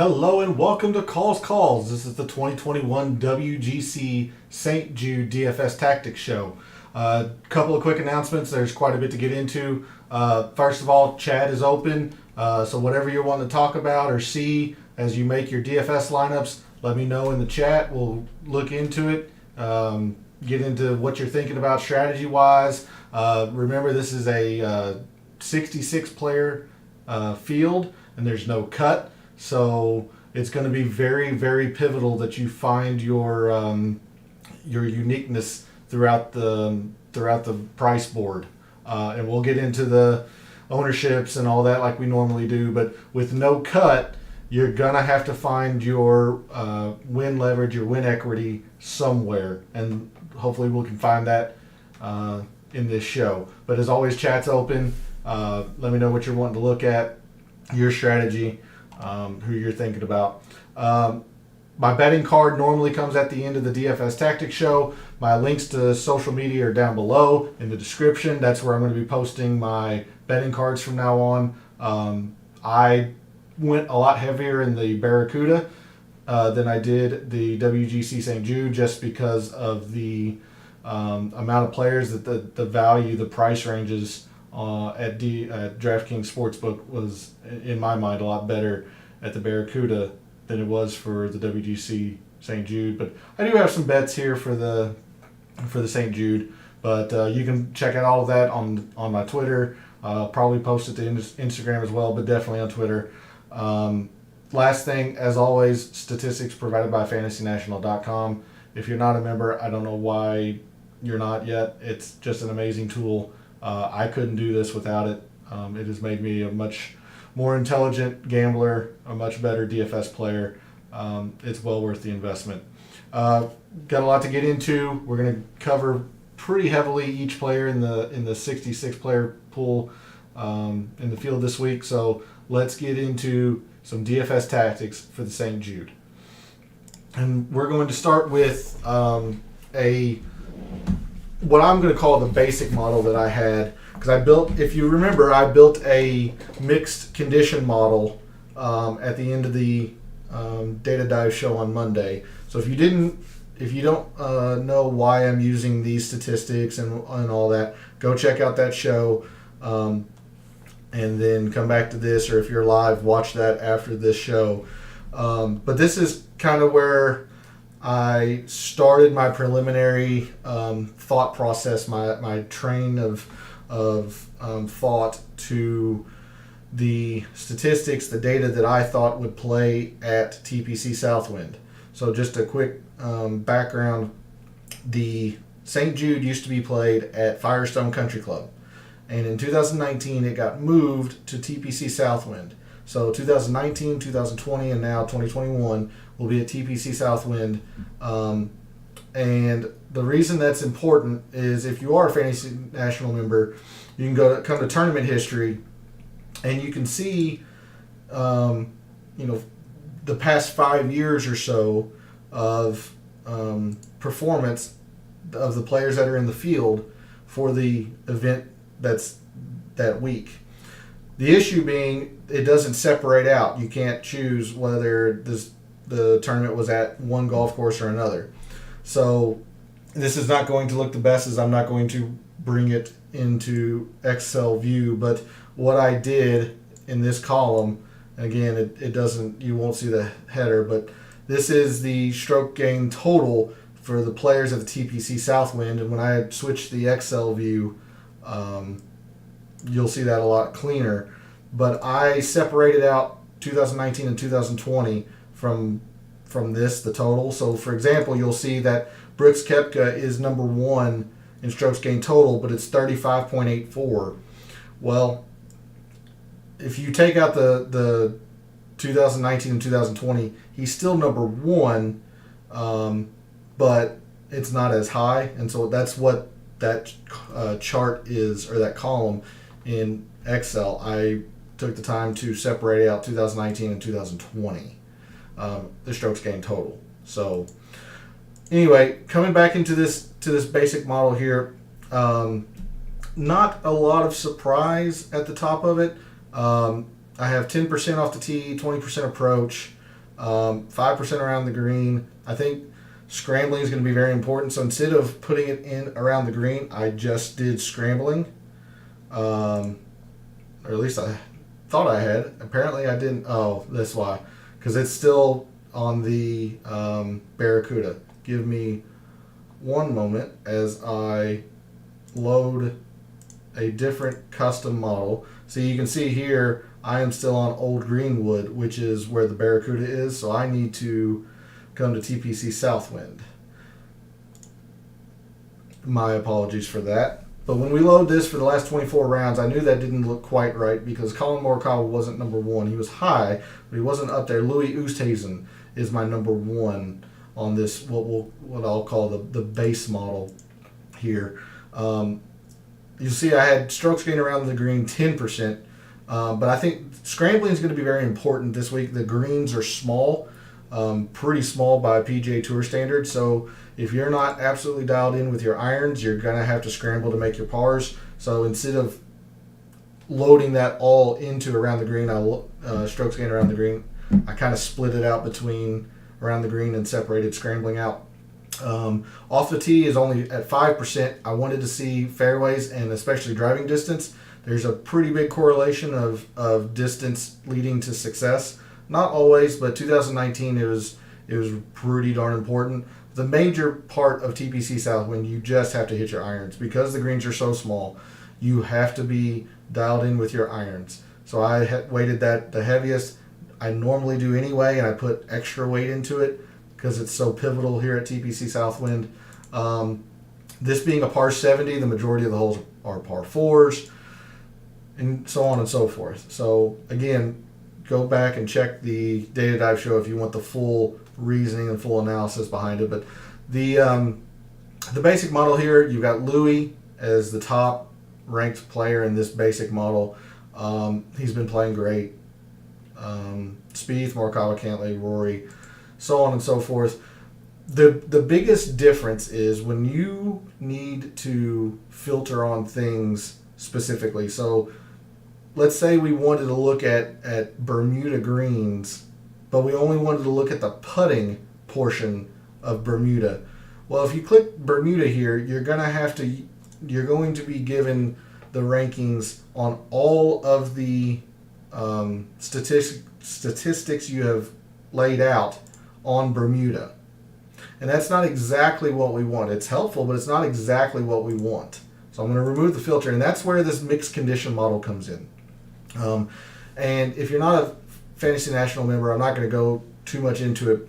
Hello and welcome to Calls. This is the 2021 WGC St. Jude DFS Tactics show. Couple of quick announcements. There's quite a bit to get into. First of all, chat is open, so whatever you want to talk about or see as you make your DFS lineups, let me know in the chat. We'll look into it, get into what you're thinking about strategy-wise. Remember, this is a 66-player field, and there's no cut. So it's going to be very, very pivotal that you find your uniqueness throughout the price board, and we'll get into the ownerships and all that like we normally do. But with no cut, you're gonna have to find your win leverage, your win equity somewhere, and hopefully we can find that in this show. But as always, chat's open. Let me know what you're wanting to look at, your strategy. Who you're thinking about. My betting card normally comes at the end of the DFS Tactics show. My links to social media are down below in the description. That's where I'm going to be posting my betting cards from now on. I went a lot heavier in the Barracuda than I did the WGC St. Jude, just because of the amount of players that the value, the price ranges at DraftKings Sportsbook was, in my mind, a lot better at the Barracuda than it was for the WGC St. Jude. But I do have some bets here for the St. Jude. But you can check out all of that on my Twitter. Probably post it to Instagram as well, but definitely on Twitter. Last thing, as always, statistics provided by FantasyNational.com. If you're not a member, I don't know why you're not yet. It's just an amazing tool. I couldn't do this without it. It has made me a much more intelligent gambler, a much better DFS player. It's well worth the investment. Got a lot to get into. We're going to cover pretty heavily each player in the 66 player pool in the field this week. So let's get into some DFS tactics for the St. Jude. And we're going to start with what I'm going to call the basic model that I had, because if you remember, I built a mixed condition model at the end of the Data Dive show on Monday. So if you don't know why I'm using these statistics and all that, go check out that show, and then come back to this, or if you're live, watch that after this show. But this is kind of where I started my preliminary thought process, my train of thought to the statistics, the data that I thought would play at TPC Southwind. So just a quick background. The St. Jude used to be played at Firestone Country Club, and in 2019 it got moved to TPC Southwind. So 2019, 2020, and now 2021 will be at TPC Southwind. And the reason that's important is if you are a Fantasy National member, you can come to tournament history, and you can see, the past 5 years or so of performance of the players that are in the field for the event that's that week. The issue being, it doesn't separate out. You can't choose whether the tournament was at one golf course or another. So this is not going to look the best, as I'm not going to bring it into Excel view. But what I did in this column, again, it doesn't, you won't see the header, but this is the stroke gain total for the players at the TPC Southwind. And when I switch the Excel view, you'll see that a lot cleaner. But I separated out 2019 and 2020 from this, the total. So for example, you'll see that Brooks Koepka is number one in strokes gained total, but it's 35.84. Well, if you take out the 2019 and 2020, he's still number one, but it's not as high. And so that's what that chart is, or that column in Excel. I took the time to separate out 2019 and 2020, the strokes gained total. So anyway, coming back into this basic model here, not a lot of surprise at the top of it. I have 10% off the tee, 20% approach, 5% around the green. I think scrambling is going to be very important. So instead of putting it in around the green, I just did scrambling. Or at least I thought I had. Apparently I didn't. Oh, that's why. Because it's still on the Barracuda. Give me one moment as I load a different custom model. So you can see here I am still on Old Greenwood, which is where the Barracuda is. So I need to come to TPC Southwind. My apologies for that. But when we load this for the last 24 rounds, I knew that didn't look quite right because Colin Morikawa wasn't number one. He was high, but he wasn't up there. Louis Oosthuizen is my number one on this, what I'll call the base model here. You see I had strokes gained around the green 10%, but I think scrambling is going to be very important this week. The greens are small, pretty small by PGA Tour standards, so if you're not absolutely dialed in with your irons, you're going to have to scramble to make your pars. So instead of loading that all into around the green, strokes gained around the green, I kind of split it out between around the green and separated scrambling out. Off the tee is only at 5%. I wanted to see fairways and especially driving distance. There's a pretty big correlation of distance leading to success. Not always, but 2019 it was pretty darn important. The major part of TPC Southwind, you just have to hit your irons. Because the greens are so small, you have to be dialed in with your irons. So I weighted that the heaviest I normally do anyway, and I put extra weight into it because it's so pivotal here at TPC Southwind. This being a par 70, the majority of the holes are par 4s, and so on and so forth. So again, go back and check the Data Dive show if you want the full reasoning and full analysis behind it. But the basic model here, you've got Louis as the top ranked player in this basic model. He's been playing great. Spieth, Morikawa, Cantlay, Rory, so on and so forth. The biggest difference is when you need to filter on things specifically. So let's say we wanted to look at Bermuda greens, but we only wanted to look at the putting portion of Bermuda. Well, if you click Bermuda here, you're going to be given the rankings on all of the statistics you have laid out on Bermuda. And that's not exactly what we want. It's helpful, but it's not exactly what we want. So I'm going to remove the filter, and that's where this mixed condition model comes in. And if you're not a Fantasy National member, I'm not going to go too much into it,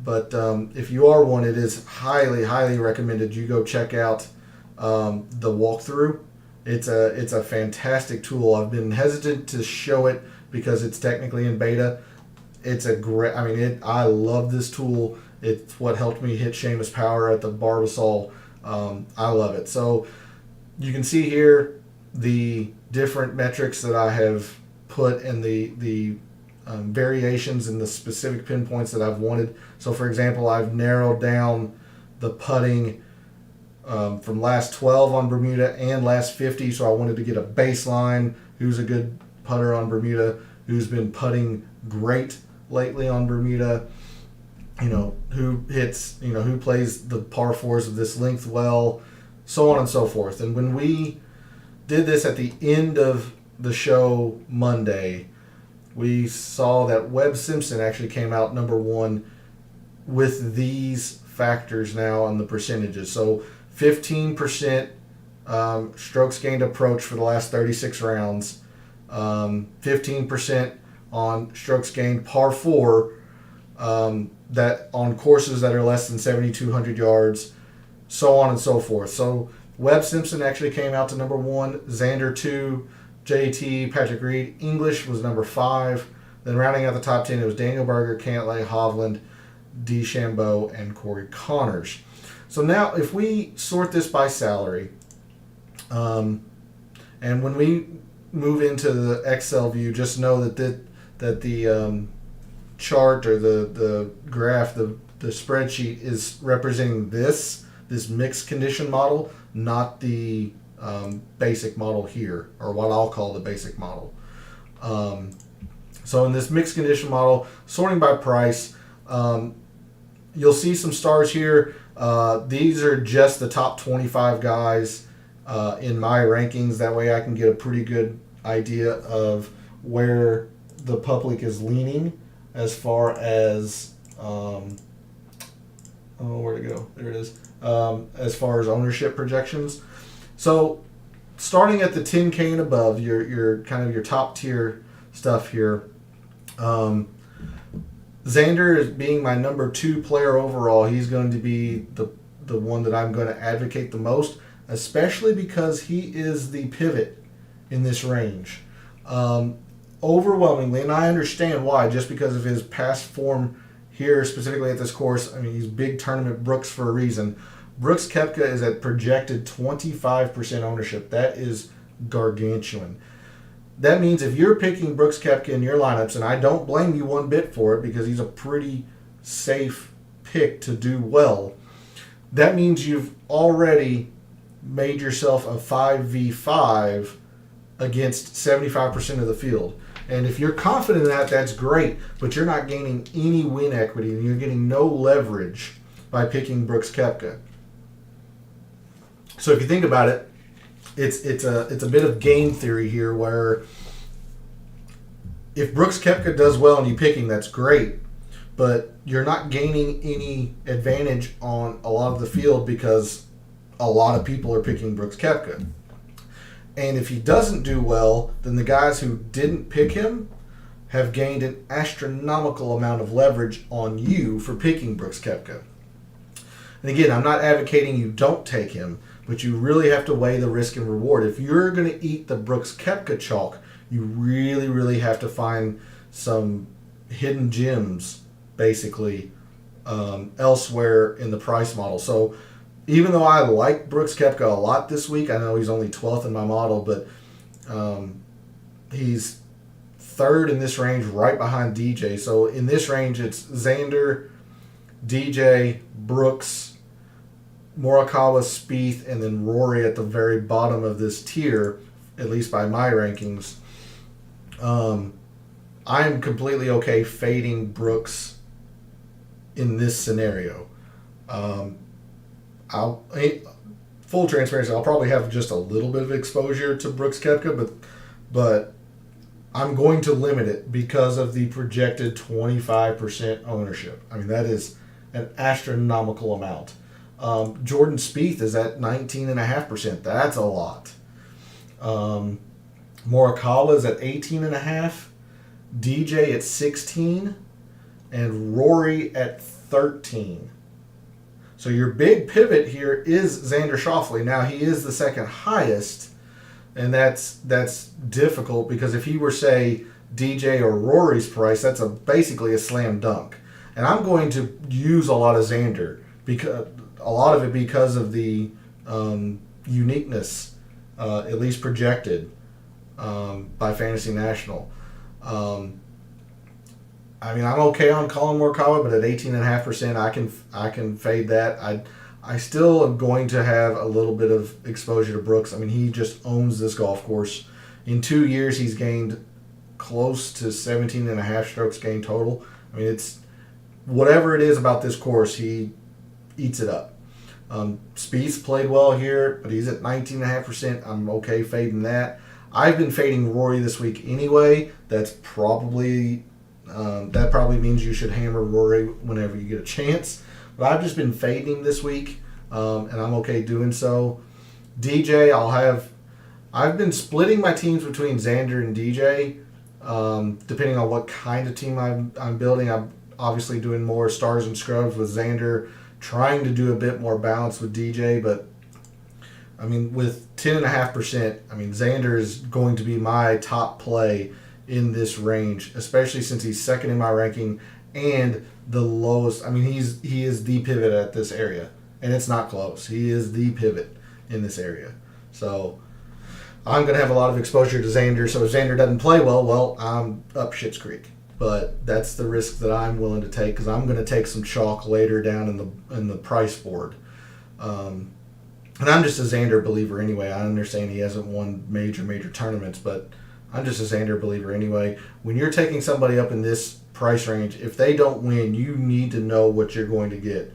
but if you are one, it is highly, highly recommended you go check out the walkthrough. It's a fantastic tool. I've been hesitant to show it because it's technically in beta. It's a great, I love this tool. It's what helped me hit Seamus Power at the Barbasol. I love it. So you can see here the different metrics that I have put in the variations and the specific pinpoints that I've wanted. So for example, I've narrowed down the putting from last 12 on Bermuda and last 50. So I wanted to get a baseline. Who's a good putter on Bermuda? Who's been putting great lately on Bermuda? Who hits, who plays the par 4s of this length well, so on and so forth. And when we did this at the end of the show Monday, we saw that Webb Simpson actually came out number one with these factors now on the percentages. So 15% strokes gained approach for the last 36 rounds, 15% on strokes gained par 4, that on courses that are less than 7,200 yards, so on and so forth. So Webb Simpson actually came out to number one, Xander 2, JT, Patrick Reed. English was number 5. Then rounding out the top 10, it was Daniel Berger, Cantlay, Hovland, DeChambeau, and Corey Connors. So now if we sort this by salary, and when we move into the Excel view, just know that the chart or the graph, the spreadsheet is representing this mixed condition model, not the basic model here, or what I'll call the basic model. So in this mixed condition model, sorting by price, you'll see some stars here. These are just the top 25 guys in my rankings. That way I can get a pretty good idea of where the public is leaning as far as, where'd it go? There it is. As far as ownership projections. So starting at the 10K and above, your kind of your top tier stuff here. Xander is being my number 2 player overall. He's going to be the one that I'm going to advocate the most, especially because he is the pivot in this range. Overwhelmingly, and I understand why, just because of his past form here, specifically at this course. I mean, he's big tournament Brooks for a reason. Brooks Koepka is at projected 25% ownership. That is gargantuan. That means if you're picking Brooks Koepka in your lineups, and I don't blame you one bit for it because he's a pretty safe pick to do well, that means you've already made yourself a 5v5 against 75% of the field. And if you're confident in that, that's great, but you're not gaining any win equity and you're getting no leverage by picking Brooks Koepka. So if you think about it, it's a bit of game theory here where if Brooks Koepka does well and you pick him, that's great, but you're not gaining any advantage on a lot of the field because a lot of people are picking Brooks Koepka. And if he doesn't do well, then the guys who didn't pick him have gained an astronomical amount of leverage on you for picking Brooks Koepka. And again, I'm not advocating you don't take him, but you really have to weigh the risk and reward. If you're going to eat the Brooks Koepka chalk, you really, really have to find some hidden gems, basically, elsewhere in the price model. So even though I like Brooks Koepka a lot this week, I know he's only 12th in my model, but he's 3rd in this range right behind DJ. So in this range, it's Xander, DJ, Brooks, Morikawa, Spieth, and then Rory at the very bottom of this tier, at least by my rankings. I'm completely okay fading Brooks in this scenario. Full transparency, I'll probably have just a little bit of exposure to Brooks Koepka, but I'm going to limit it because of the projected 25% ownership. I mean, that is an astronomical amount. Jordan Spieth is at 19.5%. That's a lot. Morikawa is at 18.5%. DJ at 16%. And Rory at 13%. So your big pivot here is Xander Schauffele. Now, he is the second highest, and that's difficult because if he were, say, DJ or Rory's price, that's basically a slam dunk. And I'm going to use a lot of Xander, because a lot of it because of the uniqueness, at least projected by Fantasy National. I mean, I'm okay on Colin Morikawa, but at 18.5%, I can fade that. I still am going to have a little bit of exposure to Brooks. I mean, he just owns this golf course. In 2 years, he's gained close to 17.5 strokes gained total. I mean, it's whatever it is about this course, he eats it up. Spieth's played well here, but he's at 19.5%. I'm okay fading that. I've been fading Rory this week anyway. That probably means you should hammer Rory whenever you get a chance. But I've just been fading this week, and I'm okay doing so. DJ, I've been splitting my teams between Xander and DJ, depending on what kind of team I'm building. I'm obviously doing more stars and scrubs with Xander, trying to do a bit more balance with DJ, but I mean, with 10.5%, I mean, Xander is going to be my top play in this range, especially since he's second in my ranking and the lowest. I mean, he is the pivot at this area, and it's not close. He is the pivot in this area. So I'm going to have a lot of exposure to Xander. So if Xander doesn't play well, I'm up Schitt's Creek. But that's the risk that I'm willing to take because I'm going to take some chalk later down in the price board. And I'm just a Xander believer anyway. I understand he hasn't won major tournaments, but I'm just a Xander believer anyway. When you're taking somebody up in this price range, if they don't win, you need to know what you're going to get.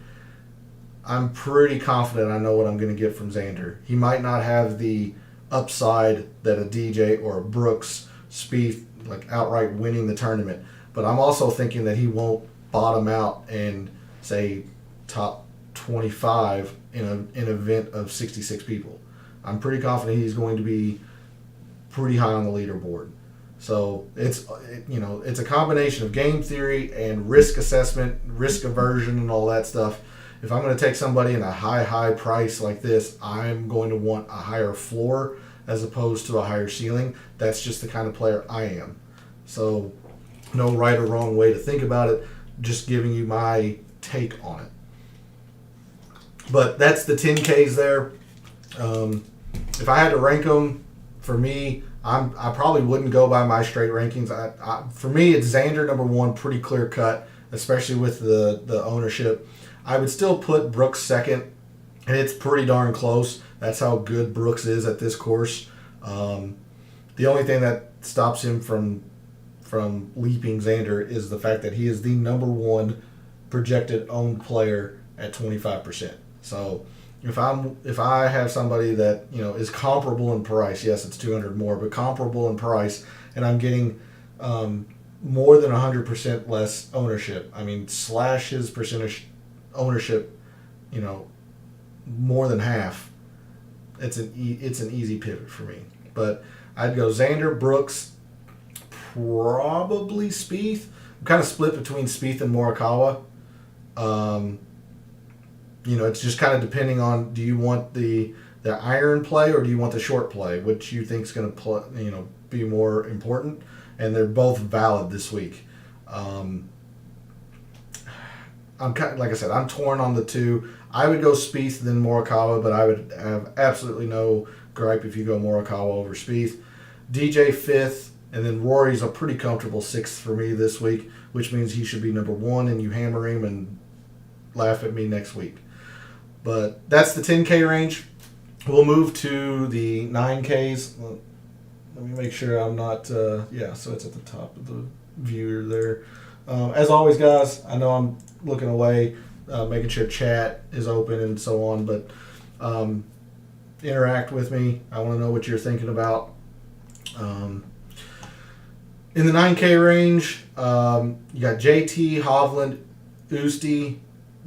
I'm pretty confident I know what I'm going to get from Xander. He might not have the upside that a DJ or a Brooks Spieth, like outright winning the tournament, but I'm also thinking that he won't bottom out and say top 25 in an event of 66 people. I'm pretty confident he's going to be pretty high on the leaderboard. So it's a combination of game theory and risk assessment, risk aversion, and all that stuff. If I'm going to take somebody in a high price like this, I'm going to want a higher floor as opposed to a higher ceiling. That's just the kind of player I am. So no right or wrong way to think about it, just giving you my take on it. But that's the 10Ks there. If I had to rank them, for me, I probably wouldn't go by my straight rankings. For me, it's Xander number one, pretty clear cut, especially with the ownership. I would still put Brooks second, and it's pretty darn close. That's how good Brooks is at this course. The only thing that stops him from leaping Xander is the fact that he is the number one projected owned player at 25%. So if I have somebody that is comparable in price, yes, it's 200 more, but comparable in price, and I'm getting more than 100% less ownership. I mean, slash his percentage ownership, more than half. It's an easy pivot for me. But I'd go Xander, Brooks, probably Spieth. I'm kind of split between Spieth and Morikawa. It's just kind of depending on, do you want the iron play or do you want the short play, which you think is going to be more important, and they're both valid this week. I'm kind of, like I said, I'm torn on the two. I would go Spieth then Morikawa, but I would have absolutely no gripe if you go Morikawa over Spieth. DJ fifth, and then Rory's a pretty comfortable sixth for me this week, which means he should be number one, and you hammer him and laugh at me next week. But that's the 10K range. We'll move to the 9Ks. Let me make sure I'm not... so it's at the top of the viewer there. As always, guys, I know I'm looking away, making sure chat is open and so on, but interact with me. I want to know what you're thinking about. In the 9K range, you got JT, Hovland, Usti,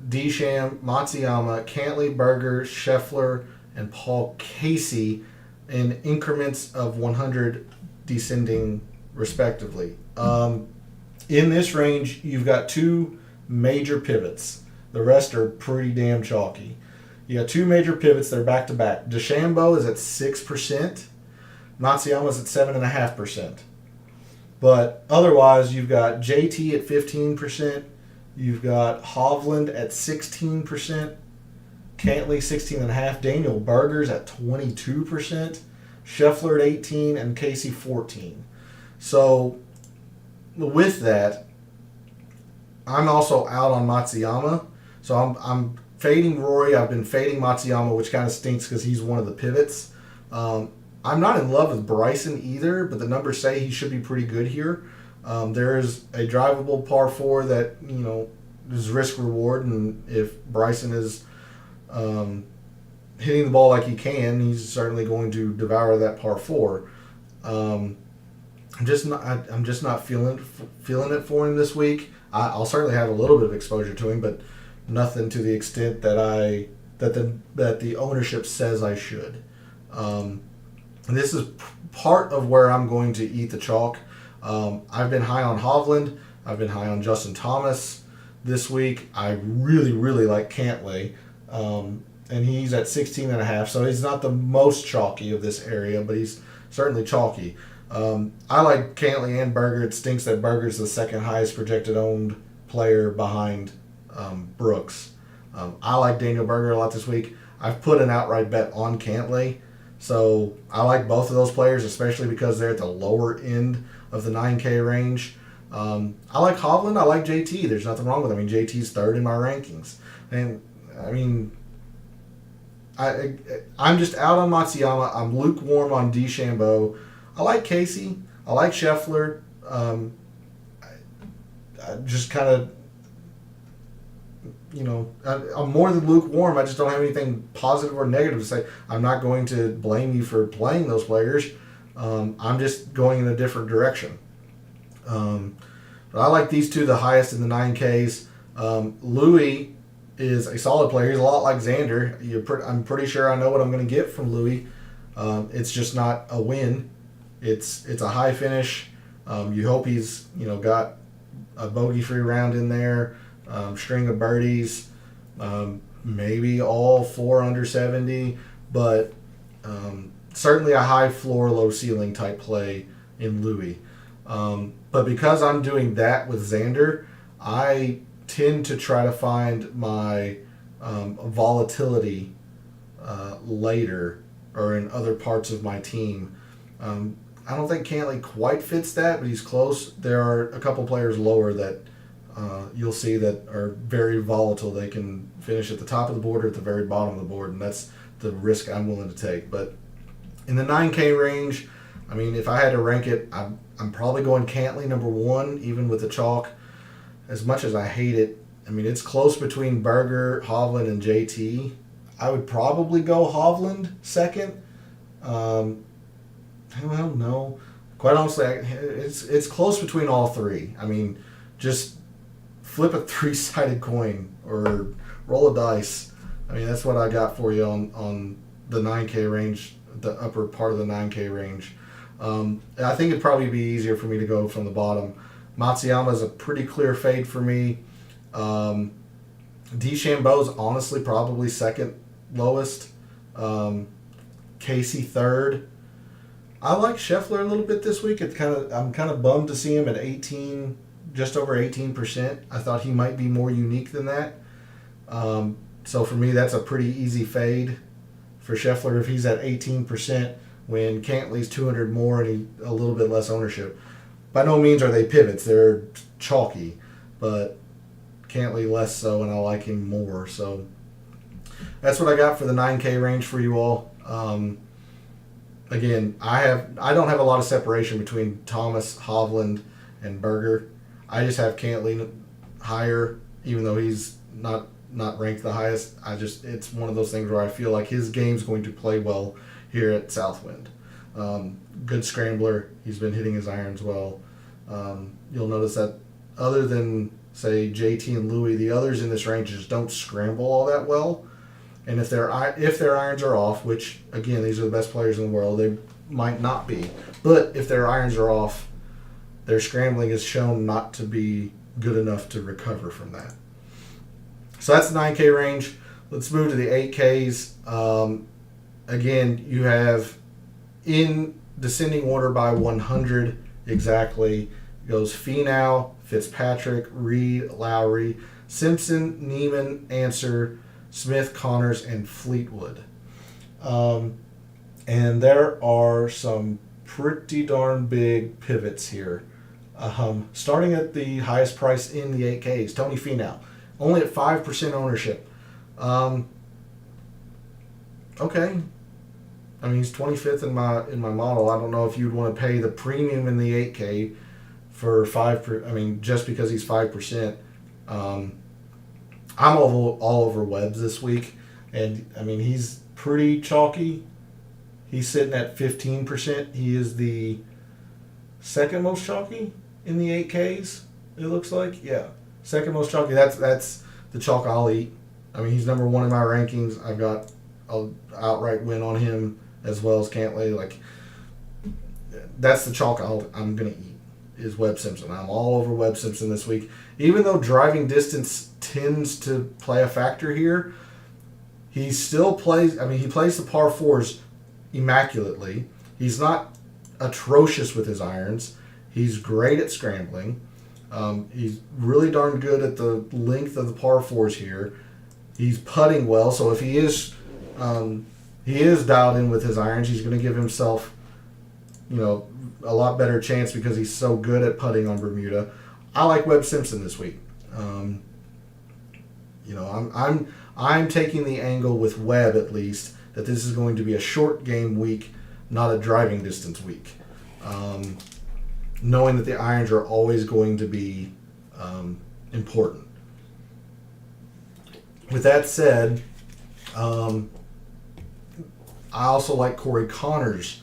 Desham, Matsuyama, Cantley, Berger, Scheffler, and Paul Casey in increments of 100 descending respectively. In this range, you've got two major pivots. The rest are pretty damn chalky. You got two major pivots. They're back-to-back. DeChambeau is at 6%. Matsuyama's at 7.5%. But otherwise, you've got JT at 15%. You've got Hovland at 16%. Cantley 16.5%. Daniel Berger's at 22%. Scheffler at 18%. And Casey 14%. So with that, I'm also out on Matsuyama. So I'm fading Rory. I've been fading Matsuyama, which kind of stinks because he's one of the pivots. I'm not in love with Bryson either, but the numbers say he should be pretty good here. There is a drivable par 4 that, is risk reward, and if Bryson is hitting the ball like he can, he's certainly going to devour that par 4. I'm just not feeling it for him this week. I'll certainly have a little bit of exposure to him, but nothing to the extent that the ownership says I should. And this is part of where I'm going to eat the chalk. I've been high on Hovland. I've been high on Justin Thomas this week. I really, really like Cantley. And he's at 16.5, so he's not the most chalky of this area, but he's certainly chalky. I like Cantley and Berger. It stinks that Berger's the second highest projected owned player behind Brooks. I like Daniel Berger a lot this week. I've put an outright bet on Cantley. So I like both of those players, especially because they're at the lower end of the 9K range. I like Hovland. I like JT. There's nothing wrong with him. I mean, JT's third in my rankings. And, I mean, I'm just out on Matsuyama. I'm lukewarm on DeChambeau. I like Casey. I like Scheffler. I just kind of, I'm more than lukewarm. I just don't have anything positive or negative to say. I'm not going to blame you for playing those players. I'm just going in a different direction. But I like these two the highest in the 9Ks. Louis is a solid player. He's a lot like Xander. I'm pretty sure I know what I'm going to get from Louis. It's just not a win. It's a high finish. You hope he's got a bogey-free round in there, string of birdies, maybe all 4 under 70, but certainly a high floor, low ceiling type play in Louis. But because I'm doing that with Xander, I tend to try to find my volatility later or in other parts of my team. I don't think Cantley quite fits that, but he's close. There are a couple players lower that you'll see that are very volatile. They can finish at the top of the board or at the very bottom of the board, and that's the risk I'm willing to take. But in the 9K range, I mean, if I had to rank it, I'm probably going Cantley number 1, even with the chalk. As much as I hate it, I mean, it's close between Berger, Hovland, and JT. I would probably go Hovland second. Well, no. Quite honestly, it's close between all three. I mean, just flip a 3-sided coin or roll a dice. I mean, that's what I got for you on the 9K range, the upper part of the 9K range. I think it'd probably be easier for me to go from the bottom. Matsuyama is a pretty clear fade for me. DeChambeau's honestly probably second lowest. Casey third. I like Scheffler a little bit this week. I'm kind of bummed to see him at 18, just over 18%. I thought he might be more unique than that. So for me, that's a pretty easy fade for Scheffler if he's at 18% when Cantley's 200 more and a little bit less ownership. By no means are they pivots. They're chalky, but Cantley less so, and I like him more. So that's what I got for the 9K range for you all. Again, I don't have a lot of separation between Thomas, Hovland, and Berger. I just have Cantley higher, even though he's not ranked the highest. It's one of those things where I feel like his game's going to play well here at Southwind. Good scrambler. He's been hitting his irons well. You'll notice that other than, say, JT and Louis, the others in this range just don't scramble all that well. And if their irons are off, which, again, these are the best players in the world, they might not be. But if their irons are off, their scrambling is shown not to be good enough to recover from that. So that's the 9K range. Let's move to the 8Ks. Again, you have in descending order by 100 exactly. It goes Fenow, Fitzpatrick, Reed, Lowry, Simpson, Neiman, Answer, Smith, Connors, and Fleetwood. And there are some pretty darn big pivots here. Starting at the highest price in the 8Ks, Tony Finau, only at 5% ownership. Okay. I mean, he's 25th in my model. I don't know if you'd want to pay the premium in the 8K for 5%. I mean, just because he's 5%. I'm all over Webb's this week, and I mean, he's pretty chalky. He's sitting at 15%. He is the second most chalky in the 8Ks, it looks like. Yeah, second most chalky. That's the chalk I'll eat. I mean, he's number 1 in my rankings. I've got an outright win on him as well as Cantley. Like, that's the chalk I'm going to eat, is Webb Simpson. I'm all over Webb Simpson this week. Even though driving distance tends to play a factor here, he still plays, I mean, he plays the par 4s immaculately. He's not atrocious with his irons. He's great at scrambling. He's really darn good at the length of the par 4s here. He's putting well, so if he is dialed in with his irons, he's going to give himself, a lot better chance because he's so good at putting on Bermuda. I like Webb Simpson this week. I'm taking the angle with Webb, at least, that this is going to be a short game week, not a driving distance week. knowing that the irons are always going to be important. With that said, I also like Corey Connors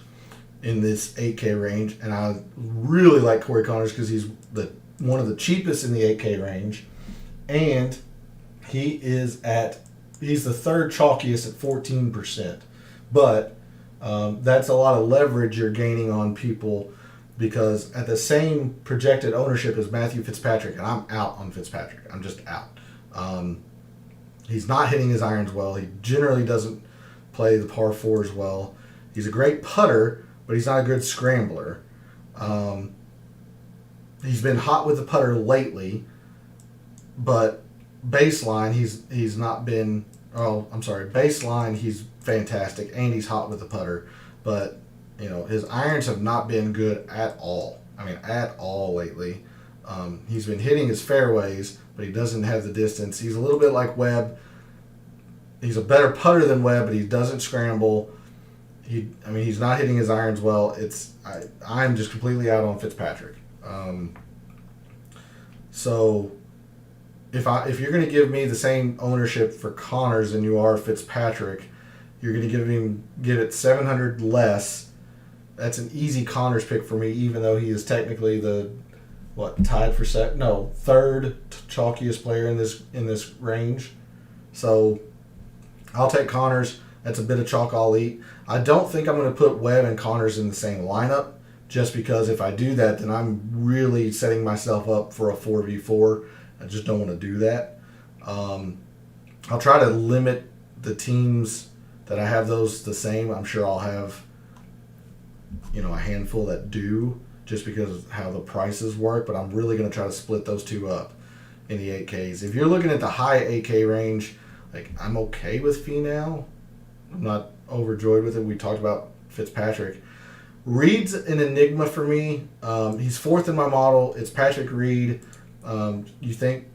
in this 8K range, and I really like Corey Connors because he's one of the cheapest in the 8K range, and he's the third chalkiest at 14%. But that's a lot of leverage you're gaining on people, because at the same projected ownership as Matthew Fitzpatrick, and I'm out on Fitzpatrick. I'm just out. He's not hitting his irons well. He generally doesn't play the par fours well. He's a great putter, but he's not a good scrambler. He's been hot with the putter lately, but baseline he's not been. Oh, I'm sorry. Baseline he's fantastic, and he's hot with the putter, but his irons have not been good at all. I mean, at all lately. He's been hitting his fairways, but he doesn't have the distance. He's a little bit like Webb. He's a better putter than Webb, but he doesn't scramble. He's not hitting his irons well. I'm just completely out on Fitzpatrick. So if you're going to give me the same ownership for Connors than you are Fitzpatrick, you're going to give it 700 less. That's an easy Connors pick for me, even though he is technically tied for third chalkiest player in this range. So I'll take Connors. That's a bit of chalk I'll eat. I don't think I'm going to put Webb and Connors in the same lineup, just because if I do that, then I'm really setting myself up for a 4v4. I just don't want to do that. I'll try to limit the teams that I have those the same. I'm sure I'll have a handful that do, just because of how the prices work, but I'm really going to try to split those two up in the 8Ks. If you're looking at the high 8K range, I'm okay with Fenow. I'm not overjoyed with it. We talked about Fitzpatrick. Reed's an enigma for me. He's fourth in my model. It's Patrick Reed. You think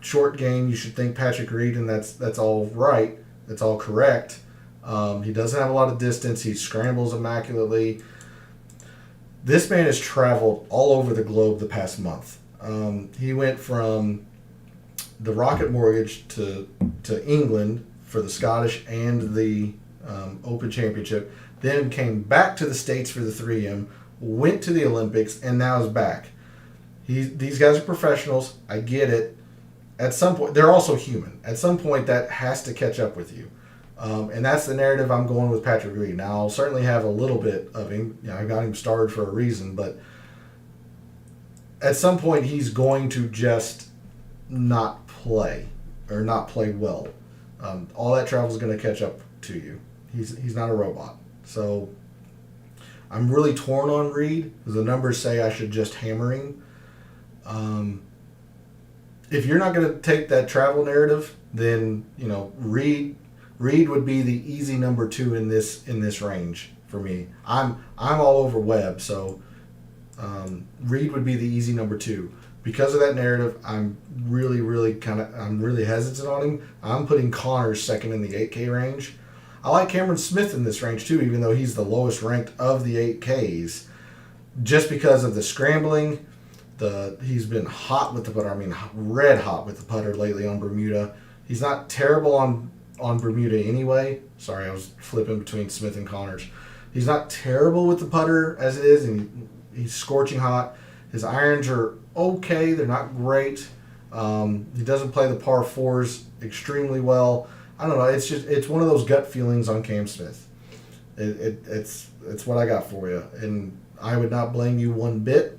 short game, you should think Patrick Reed, and that's all right. That's all correct. He doesn't have a lot of distance. He scrambles immaculately. This man has traveled all over the globe the past month. He went from the Rocket Mortgage to England for the Scottish and the Open Championship, then came back to the States for the 3M, went to the Olympics, and now is back. These guys are professionals. I get it. At some point, they're also human. At some point, that has to catch up with you. And that's the narrative I'm going with Patrick Reed. Now, I'll certainly have a little bit of him. I got him starred for a reason, but at some point, he's going to just not play or not play well. All that travel is going to catch up to you. He's not a robot. So I'm really torn on Reed, because the numbers say I should just hammer him. If you're not going to take that travel narrative, then Reed would be the easy number 2 in this range for me. I'm all over Webb, so Reed would be the easy number 2. Because of that narrative, I'm really hesitant on him. I'm putting Connors second in the 8K range. I like Cameron Smith in this range too, even though he's the lowest ranked of the 8Ks, just because of the scrambling. He's been hot with the putter. Red hot with the putter lately on Bermuda. He's not terrible on Bermuda anyway. Sorry, I was flipping between Smith and Connors. He's not terrible with the putter as it is, and he's scorching hot. His irons are okay. They're not great. He doesn't play the par fours extremely well. I don't know. It's one of those gut feelings on Cam Smith. It's what I got for you, and I would not blame you one bit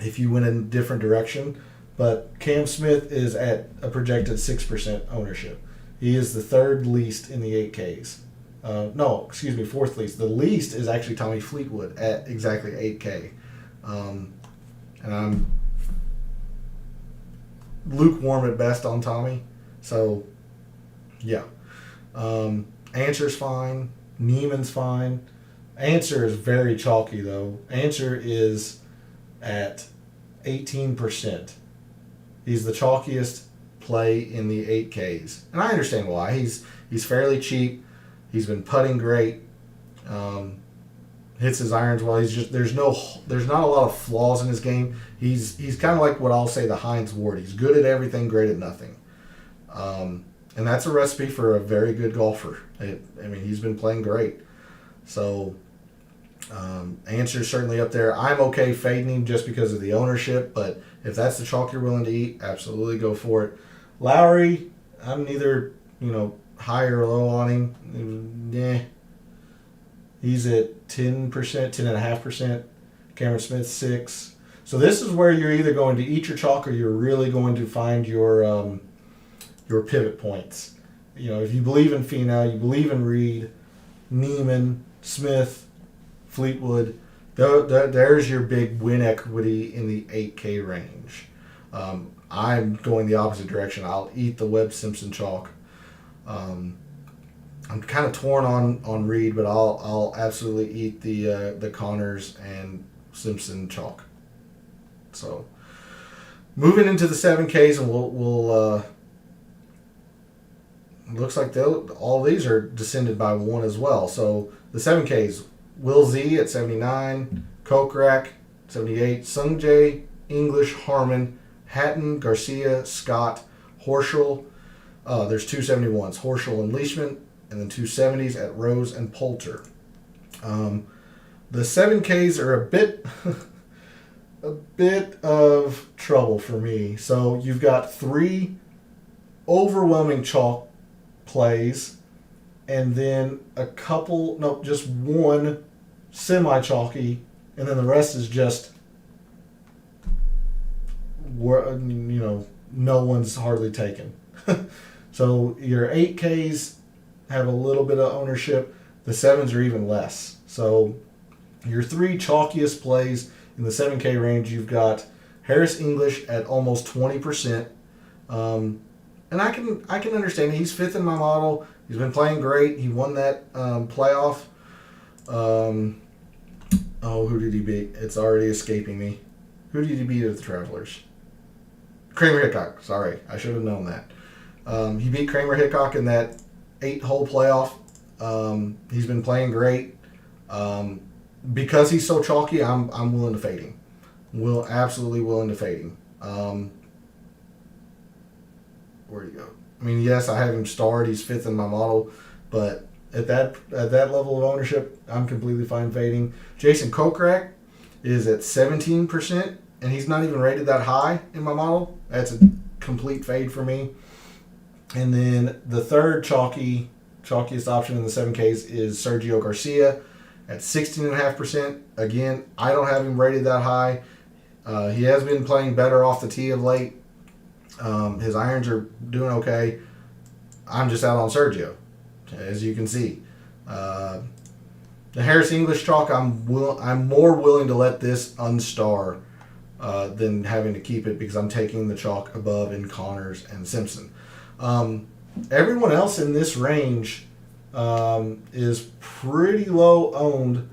if you went in a different direction. But Cam Smith is at a projected 6% ownership. He is the third least in the 8Ks. Fourth least. The least is actually Tommy Fleetwood at exactly 8K. And I'm lukewarm at best on Tommy. So, yeah. Answer's fine. Neiman's fine. Answer is very chalky, though. Answer is at 18%. He's the chalkiest play in the 8Ks. And I understand why. He's fairly cheap. He's been putting great. hits his irons well. There's not a lot of flaws in his game. He's kind of like what I'll say the Hines Ward. He's good at everything, great at nothing. And that's a recipe for a very good golfer. He's been playing great. So, answer's certainly up there. I'm okay fading him just because of the ownership, but if that's the chalk you're willing to eat, absolutely go for it. Lowry, I'm neither, high or low on him. He's at 10%, 10.5%. Cameron Smith, 6%. So this is where you're either going to eat your chalk or you're really going to find your pivot points. If you believe in Fenow, you believe in Reed, Neiman, Smith, Fleetwood, there's your big win equity in the 8K range. I'm going the opposite direction. I'll eat the Webb Simpson chalk. I'm kind of torn on Reed, but I'll absolutely eat the Connors and Simpson chalk. So moving into the 7Ks, and we'll looks like all these are descended by one as well. So the 7Ks, Will Z at 79, Kokrak 78, Sungjae, English, Harmon, Hatton, Garcia, Scott, Horschel. There's two 71s, Horschel and Leishman, and then two 70s at Rose and Poulter. The 7Ks are a bit of trouble for me. So you've got 3 overwhelming chalk plays, and then just one semi-chalky, and then the rest is just, no one's hardly taken. So your 8Ks have a little bit of ownership. The 7s are even less. So your 3 chalkiest plays in the 7K range, you've got Harris English at almost 20%. And I can understand it. He's 5th in my model. He's been playing great. He won that playoff. Who did he beat? It's already escaping me. Who did he beat at the Travelers? Kramer Hickok. Sorry, I should have known that. He beat Kramer Hickok in that 8-hole playoff. He's been playing great. Because he's so chalky, I'm willing to fade him. Absolutely willing to fade him. Where'd he go? Yes, I have him starred. He's 5th in my model, but at that level of ownership, I'm completely fine fading. Jason Kokrak is at 17%, and he's not even rated that high in my model. That's a complete fade for me. And then the third chalkiest option in the 7Ks is Sergio Garcia at 16.5%. Again, I don't have him rated that high. He has been playing better off the tee of late. His irons are doing okay. I'm just out on Sergio, as you can see. The Harris English chalk, I'm more willing to let this unstar than having to keep it, because I'm taking the chalk above in Connors and Simpson. Everyone else in this range is pretty low owned.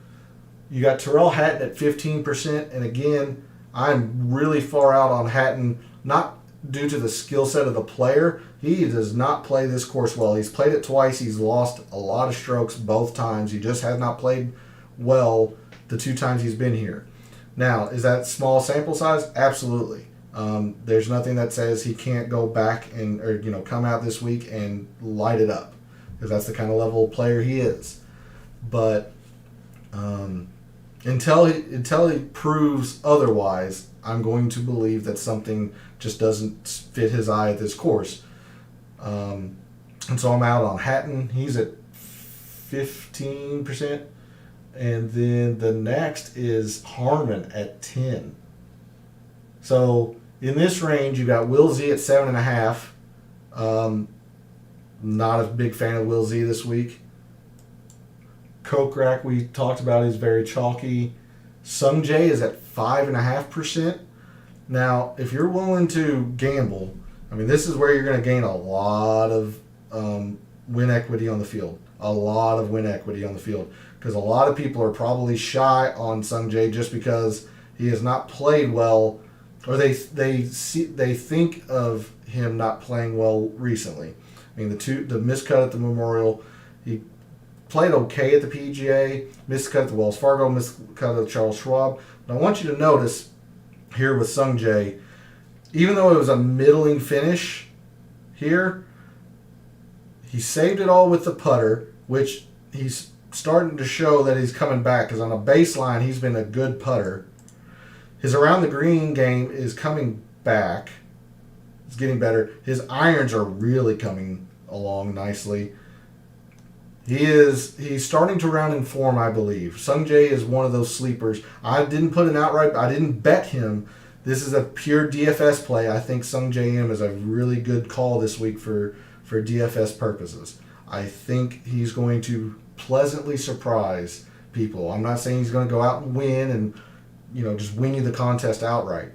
You got Terrell Hatton at 15%, and again, I'm really far out on Hatton, not due to the skill set of the player. He does not play this course well. He's played it twice. He's lost a lot of strokes both times. He just has not played well the 2 times he's been here. Now, is that small sample size? Absolutely. There's nothing that says he can't go back or come out this week and light it up, because that's the kind of level of player he is. But until he proves otherwise, I'm going to believe that something just doesn't fit his eye at this course. And so I'm out on Hatton. He's at 15%. And then the next is Harmon at 10. So in this range, you got Will Z at 7.5. Not a big fan of Will Z this week. Kokrak, we talked about, is very chalky. Sungjae is at 5.5%. Now, if you're willing to gamble, this is where you're going to gain a lot of win equity on the field. A lot of win equity on the field. Because a lot of people are probably shy on Sungjae just because he has not played well, or they think of him not playing well recently. The miscut at the Memorial, he played okay at the PGA, missed cut at the Wells Fargo, missed cut at Charles Schwab. But I want you to notice here with Sung Jae, even though it was a middling finish here, he saved it all with the putter, which he's starting to show that he's coming back, because on a baseline he's been a good putter. His around the green game is coming back. It's getting better. His irons are really coming along nicely. He's starting to round in form, I believe. Sung Jae is one of those sleepers. I didn't put an outright. I didn't bet him. This is a pure DFS play. I think Sung Jae M is a really good call this week for DFS purposes. I think he's going to pleasantly surprise people. I'm not saying he's going to go out and win and just win you the contest outright.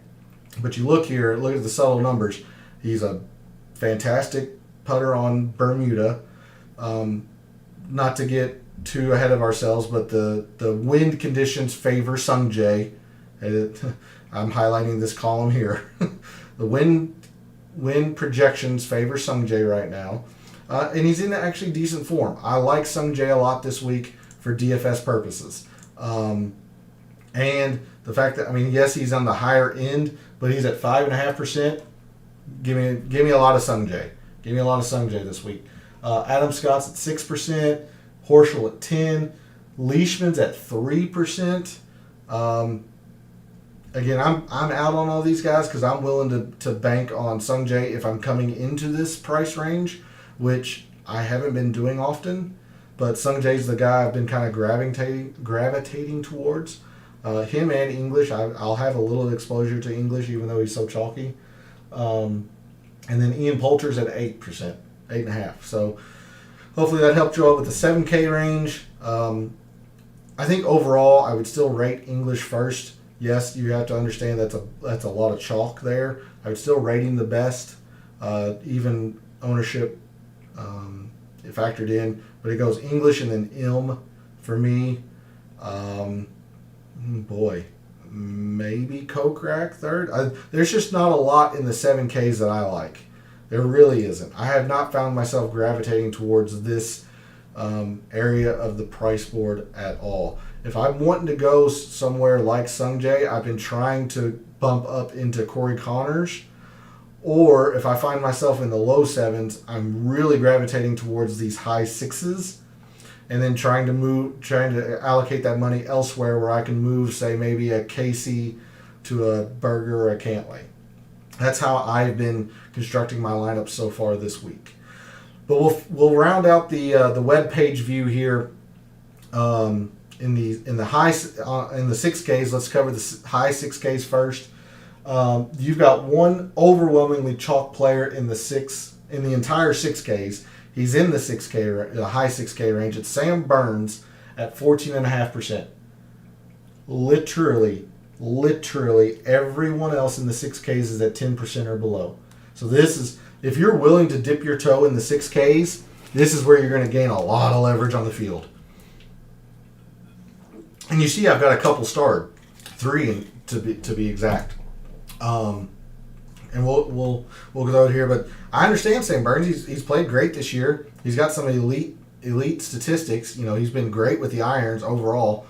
But you look here, look at the subtle numbers. He's a fantastic putter on Bermuda. Not to get too ahead of ourselves, but the wind conditions favor Sung Jae. I'm highlighting this column here. The wind projections favor Sung Jae right now. And he's in actually decent form. I like Sung Jae a lot this week for DFS purposes. And the fact that, yes, he's on the higher end, but he's at 5.5%. Give me a lot of Sung Jae. Give me a lot of Sung Jae this week. Adam Scott's at 6%, Horschel at 10%, Leishman's at 3%. Again, I'm out on all these guys because I'm willing to bank on Sung Jae if I'm coming into this price range, which I haven't been doing often. But Sung Jae's the guy I've been kind of gravitating towards. Him and English, I'll have a little exposure to English even though he's so chalky. And then Ian Poulter's at 8%, 8.5%. So hopefully that helped you out with the 7K range. I think overall I would still rate English first. Yes, you have to understand that's a lot of chalk there. I would still rate him the best, even ownership factored in. But it goes English and then Ilm for me. Maybe Kokrak third. There's just not a lot in the 7Ks that I like. There really isn't. I have not found myself gravitating towards this area of the price board at all. If I'm wanting to go somewhere like Sung Jae, I've been trying to bump up into Corey Connors. Or if I find myself in the low 7s, I'm really gravitating towards these high 6s. And then trying to allocate that money elsewhere where I can move, say, maybe a Casey to a Berger or a Cantlay. That's how I've been constructing my lineup so far this week. But we'll round out the web page view here in the 6Ks. Let's cover the high 6Ks first. You've got one overwhelmingly chalk player in the entire 6Ks. He's in the high 6K range. It's Sam Burns at 14.5%. Literally everyone else in the 6Ks is at 10% or below. So this is, if you're willing to dip your toe in the 6Ks, this is where you're going to gain a lot of leverage on the field. And you see I've got a couple starred, 3 to be exact. And we'll go here, but I understand Sam Burns. He's played great this year. He's got some elite statistics. He's been great with the irons overall.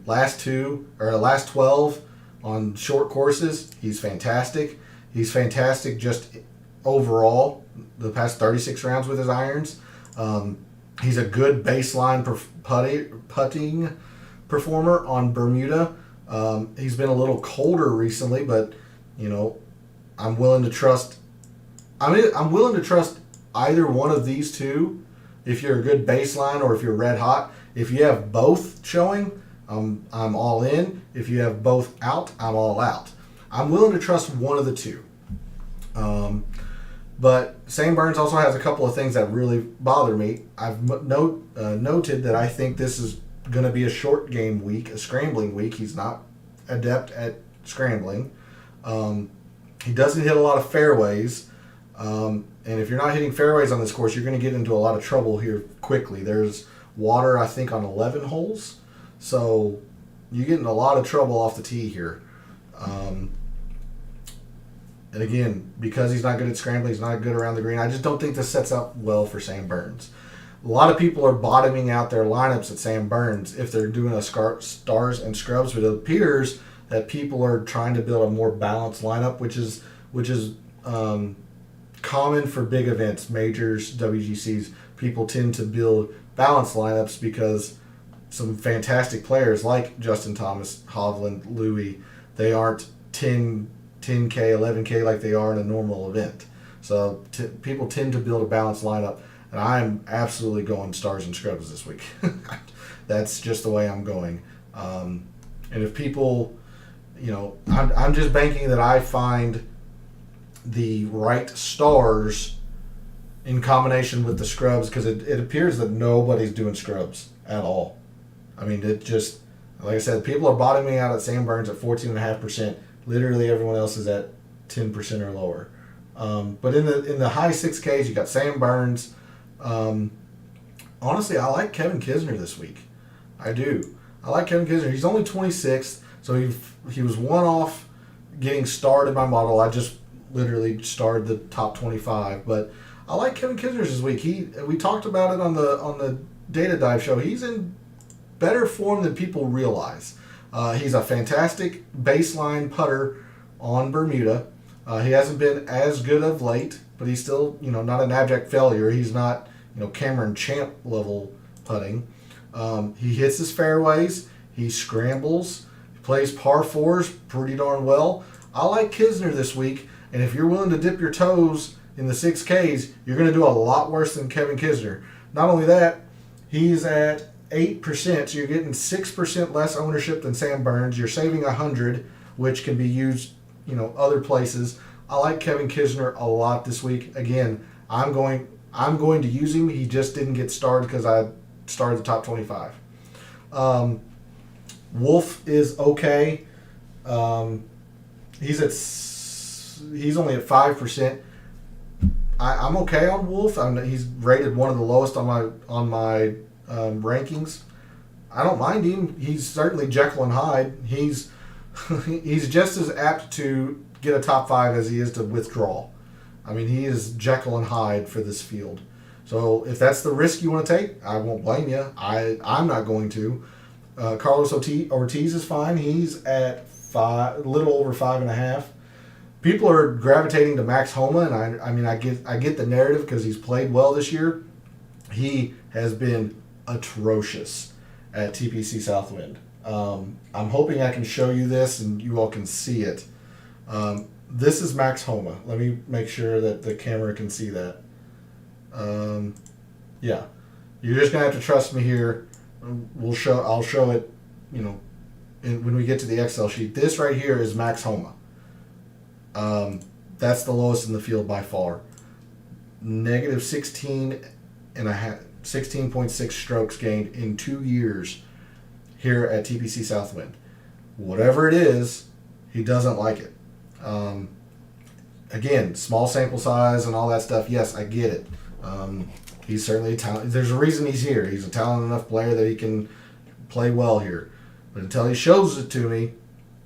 Last 12 on short courses, he's fantastic. He's fantastic just overall the past 36 rounds with his irons. He's a good baseline putting performer on Bermuda. He's been a little colder recently, but I'm willing to trust. I'm willing to trust either one of these two. If you're a good baseline or if you're red hot, if you have both showing, I'm all in. If you have both out, I'm all out. I'm willing to trust one of the two. But Sam Burns also has a couple of things that really bother me. I've noted that I think this is going to be a short game week, a scrambling week. He's not adept at scrambling. He doesn't hit a lot of fairways. And if you're not hitting fairways on this course, you're going to get into a lot of trouble here quickly. There's water, I think, on 11 holes. So you get in a lot of trouble off the tee here. And again, because he's not good at scrambling, he's not good around the green, I just don't think this sets up well for Sam Burns. a lot of people are bottoming out their lineups at Sam Burns if they're doing a stars and scrubs, but it appears that people are trying to build a more balanced lineup, which is common for big events, majors, WGCs. People tend to build balanced lineups because some fantastic players like Justin Thomas, Hovland, Louis, they aren't 10K, 11K like they are in a normal event. So people tend to build a balanced lineup, and I'm absolutely going stars and scrubs this week. That's just the way I'm going. And if people, I'm just banking that I find the right stars in combination with the scrubs, because it appears that nobody's doing scrubs at all. I mean, it just, like I said, people are bottoming out at Sam Burns at 14.5%. Literally everyone else is at 10% or lower. But in the high 6Ks, you got Sam Burns. Honestly, I like Kevin Kisner this week. I do. I like Kevin Kisner. He's only 26th, so he was one off getting started my model. I just literally started the top 25, but I like Kevin Kisner this week. We talked about it on the Data Dive show. He's in better form than people realize. He's a fantastic baseline putter on Bermuda. He hasn't been as good of late, but he's still, not an abject failure. He's not, Cameron Champ level putting. He hits his fairways. He scrambles. He plays par fours pretty darn well. I like Kisner this week, and if you're willing to dip your toes in the 6Ks, you're going to do a lot worse than Kevin Kisner. Not only that, he's at 8%, so you're getting 6% less ownership than Sam Burns. You're saving $100, which can be used, other places. I like Kevin Kisner a lot this week. Again, I'm going to use him. He just didn't get started because I started the top 25. Wolf is okay. He's only at 5%. I'm okay on Wolf. He's rated one of the lowest on my rankings. I don't mind him. He's certainly Jekyll and Hyde. He's just as apt to get a top 5 as he is to withdraw. I mean, he is Jekyll and Hyde for this field. So if that's the risk you want to take, I won't blame you. I'm not going to. Carlos Ortiz is fine. He's at a little over 5.5. People are gravitating to Max Homa, and I get the narrative because he's played well this year. He has been atrocious at TPC Southwind. I'm hoping I can show you this and you all can see it. This is Max Homa. Let me make sure that the camera can see that. Yeah, you're just gonna have to trust me here. I'll show it. When we get to the Excel sheet. This right here is Max Homa. That's the lowest in the field by far. Negative 16.6 strokes gained in 2 years here at TPC Southwind. Whatever it is, he doesn't like it. Again, small sample size and all that stuff. Yes, I get it. He's certainly a talent. There's a reason he's here. He's a talented enough player that he can play well here. But until he shows it to me,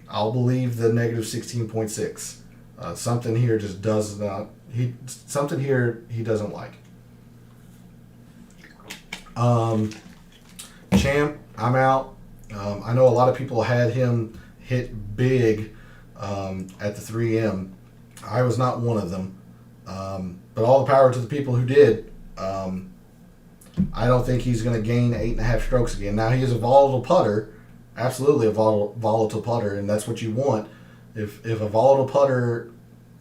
I'll believe the negative 16.6. Something here just does not. Something here he doesn't like. Champ, I'm out. I know a lot of people had him hit big at the 3M. I was not one of them. But all the power to the people who did. I don't think he's going to gain 8.5 strokes again. Now, he is a volatile putter. Absolutely a volatile putter, and that's what you want. If a volatile putter,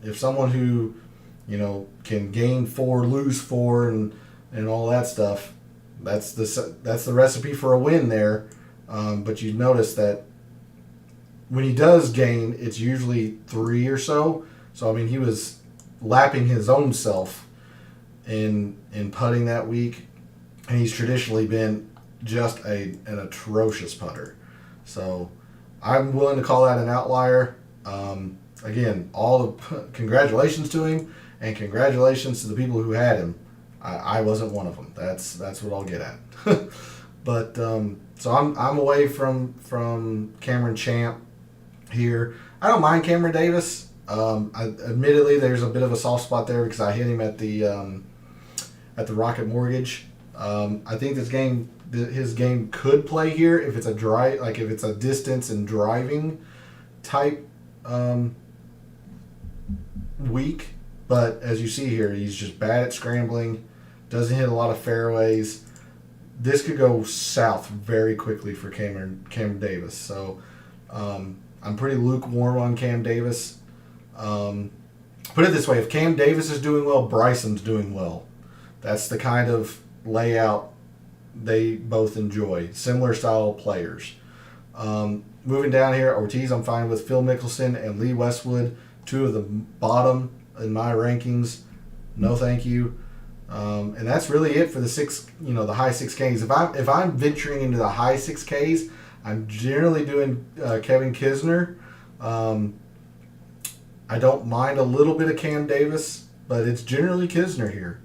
if someone who, can gain 4, lose 4, and all that stuff, that's the recipe for a win there. But you notice that when he does gain, it's usually 3 or so. So, he was lapping his own self in putting that week, and he's traditionally been just an atrocious putter. So I'm willing to call that an outlier. Again, congratulations to him, and congratulations to the people who had him. I wasn't one of them. That's what I'll get at. But so I'm away from Cameron Champ here. I don't mind Cameron Davis. Admittedly, there's a bit of a soft spot there because I hit him at the Rocket Mortgage. I think his game could play here if it's if it's a distance and driving type week. But as you see here, he's just bad at scrambling, doesn't hit a lot of fairways. This could go south very quickly for Cam Davis. So I'm pretty lukewarm on Cam Davis. Put it this way, if Cam Davis is doing well, Bryson's doing well. That's the kind of layout they both enjoy. Similar style players. Moving down here, Ortiz I'm fine with. Phil Mickelson and Lee Westwood, two of the bottom in my rankings. No thank you. And that's really it for the the high 6Ks. If I'm venturing into the high 6Ks, I'm generally doing Kevin Kisner. I don't mind a little bit of Cam Davis, but it's generally Kisner here.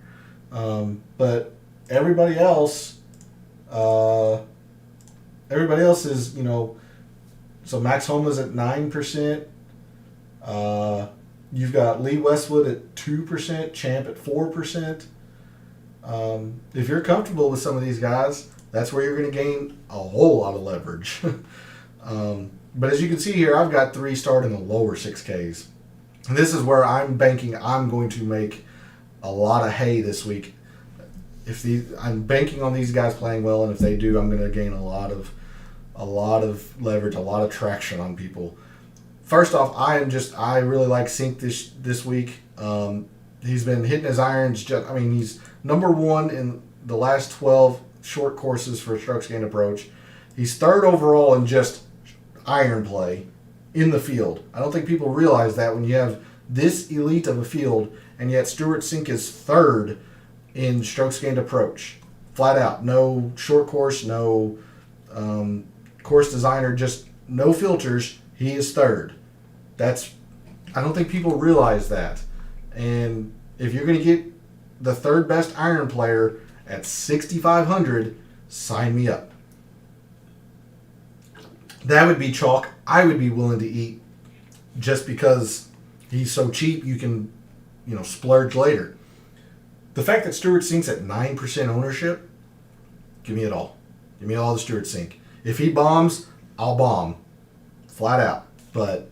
But everybody else is, so Max Homa's at 9%. You've got Lee Westwood at 2%, Champ at 4%. If you're comfortable with some of these guys, that's where you're going to gain a whole lot of leverage. But as you can see here, I've got 3 starting the lower 6Ks. And this is where I'm banking I'm going to make a lot of hay this week. I'm banking on these guys playing well, and if they do, I'm going to gain a lot of leverage, a lot of traction on people. First off, I really like Sink this week. He's been hitting his irons. He's number 1 in the last 12 short courses for strokes gained approach. He's 3rd overall in just iron play in the field. I don't think people realize that when you have this elite of a field, and yet Stuart Sink is 3rd in strokes gained approach. Flat out. No short course, no course designer, just no filters. He is 3rd. I don't think people realize that. And if you're going to get the 3rd best iron player at 6,500, sign me up. That would be chalk I would be willing to eat just because he's so cheap you can, splurge later. The fact that Stuart Sink's at 9% ownership, give me it all. Give me all the Stuart Sink. If he bombs, I'll bomb. Flat out. But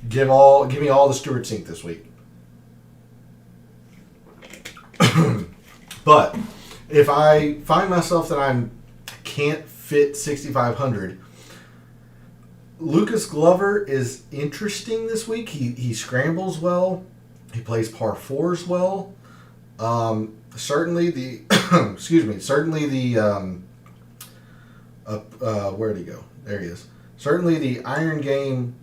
give me all the Stuart Sink this week. But if I find myself that I can't fit 6,500, Lucas Glover is interesting this week. He scrambles well. He plays par 4s well. Certainly the where'd he go? There he is. Certainly the iron game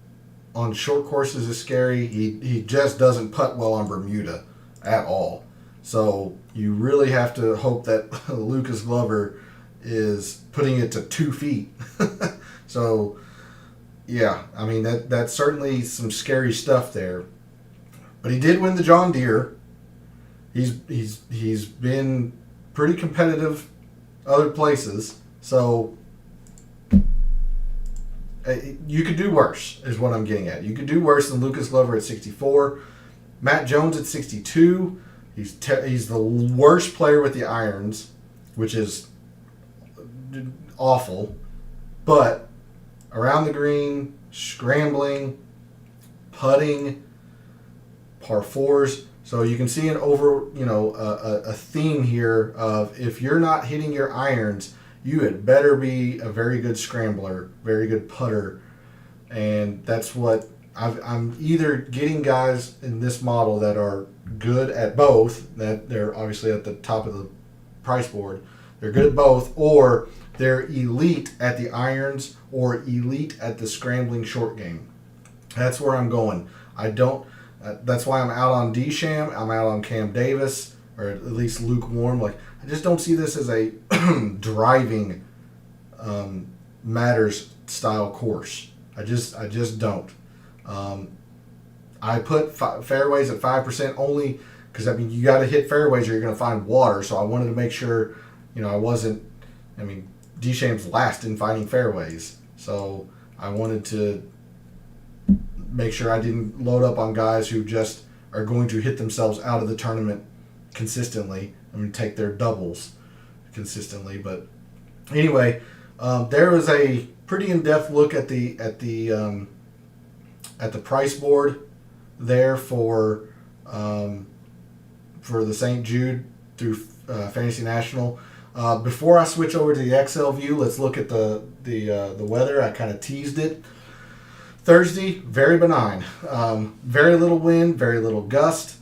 on short courses is scary. He just doesn't putt well on Bermuda at all. So you really have to hope that Lucas Glover is putting it to 2 feet. So yeah, that's certainly some scary stuff there. But he did win the John Deere. He's been pretty competitive other places. So you could do worse is what I'm getting at. You could do worse than Lucas Glover at 64. Matt Jones at 62. He's the worst player with the irons, which is awful. But around the green, scrambling, putting, par 4s. So you can see a theme here of if you're not hitting your irons, you had better be a very good scrambler, very good putter. And that's what I'm either getting guys in this model that are good at both, that they're obviously at the top of the price board. They're good at both, or they're elite at the irons or elite at the scrambling short game. That's where I'm going. That's why I'm out on Desham. I'm out on Cam Davis, or at least lukewarm. I just don't see this as a driving matters style course. I just don't. I put fairways at 5% only because you got to hit fairways or you're going to find water. So I wanted to make sure, I wasn't. Desham's last in finding fairways, so I wanted to make sure I didn't load up on guys who just are going to hit themselves out of the tournament consistently. Take their doubles, consistently. But anyway, there was a pretty in-depth look at the price board there for the St. Jude through Fantasy National. Before I switch over to the Excel view, let's look at the weather. I kind of teased it. Thursday, very benign. Very little wind, very little gust.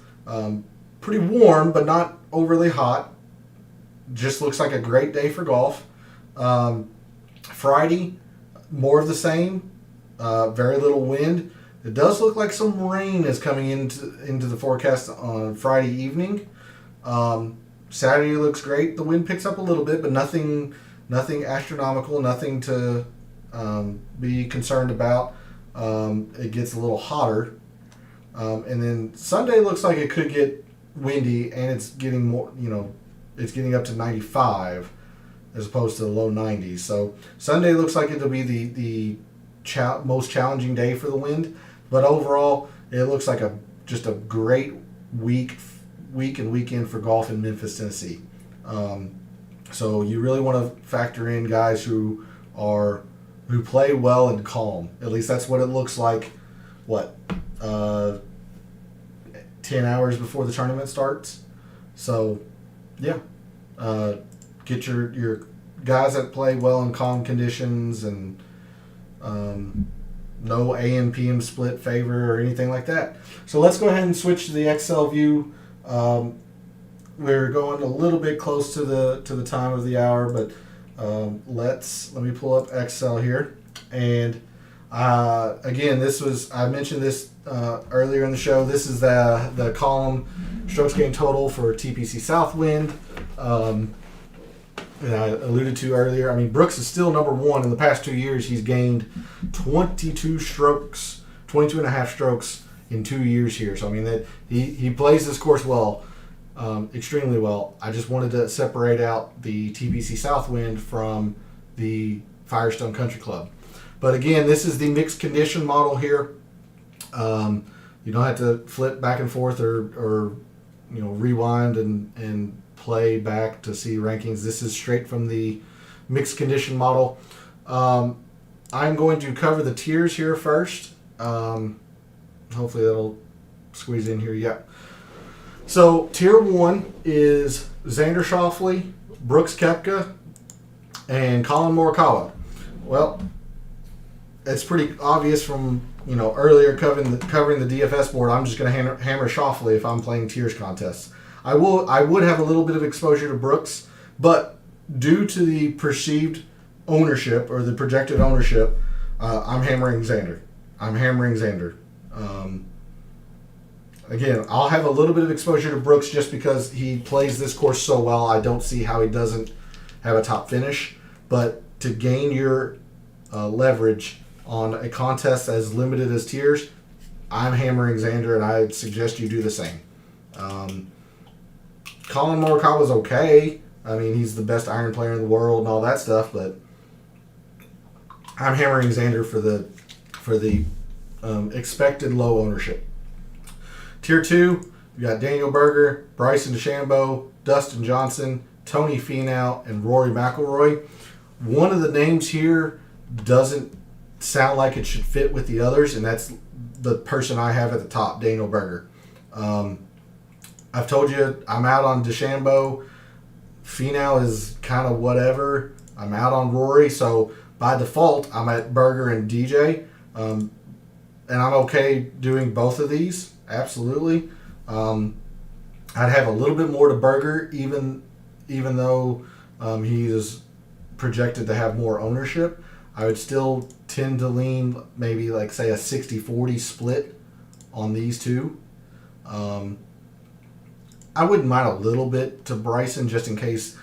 Pretty warm, but not overly hot. Just looks like a great day for golf. Friday, more of the same. Very little wind. It does look like some rain is coming into the forecast on Friday evening. Saturday looks great. The wind picks up a little bit, but nothing astronomical, nothing to be concerned about. It gets a little hotter. And then Sunday looks like it could get windy, and it's getting more, it's getting up to 95 as opposed to the low 90s. So Sunday looks like it'll be the most challenging day for the wind. But overall, it looks like just a great week and weekend for golf in Memphis, Tennessee. So you really want to factor in guys who play well and calm. At least that's what it looks like. 10 hours before the tournament starts. So yeah, get your guys that play well in calm conditions and no AM PM split favor or anything like that. So let's go ahead and switch to the Excel view. We're going a little bit close to the time of the hour, but let me pull up Excel here. And again, I mentioned this earlier in the show. This is the column strokes gained total for TPC Southwind. And I alluded to earlier. I mean, Brooks is still number one. In the past 2 years, he's gained 22 and a half strokes in 2 years here. So I mean that he plays this course well, extremely well. I just wanted to separate out the TPC Southwind from the Firestone Country Club. But again, this is the mixed condition model here. You don't have to flip back and forth or rewind and play back to see rankings. This is straight from the mixed condition model. I'm going to cover the tiers here first. Hopefully that'll squeeze in here. Yeah. So tier 1 is Xander Schauffele, Brooks Koepka, and Colin Morikawa. Well, it's pretty obvious from earlier covering the DFS board. I'm just going to hammer Schauffele if I'm playing tiers contests. I would have a little bit of exposure to Brooks, but due to the perceived ownership or the projected ownership, I'm hammering Xander. Again, I'll have a little bit of exposure to Brooks just because he plays this course so well. I don't see how he doesn't have a top finish. But to gain your leverage on a contest as limited as tiers, I'm hammering Xander, and I'd suggest you do the same. Colin Morikawa's okay. I mean, he's the best iron player in the world and all that stuff, but I'm hammering Xander for the expected low ownership. Tier 2, you got Daniel Berger, Bryson DeChambeau, Dustin Johnson, Tony Finau, and Rory McIlroy. One of the names here doesn't sound like it should fit with the others, and that's the person I have at the top, Daniel Berger. I've told you I'm out on DeChambeau. Finau is kind of whatever. I'm out on Rory, so by default, I'm at Berger and DJ. And I'm okay doing both of these, absolutely. I'd have a little bit more to Berger, even though he is projected to have more ownership. I would still tend to lean maybe like, say, a 60-40 split on these two. I wouldn't mind a little bit to Bryson just in case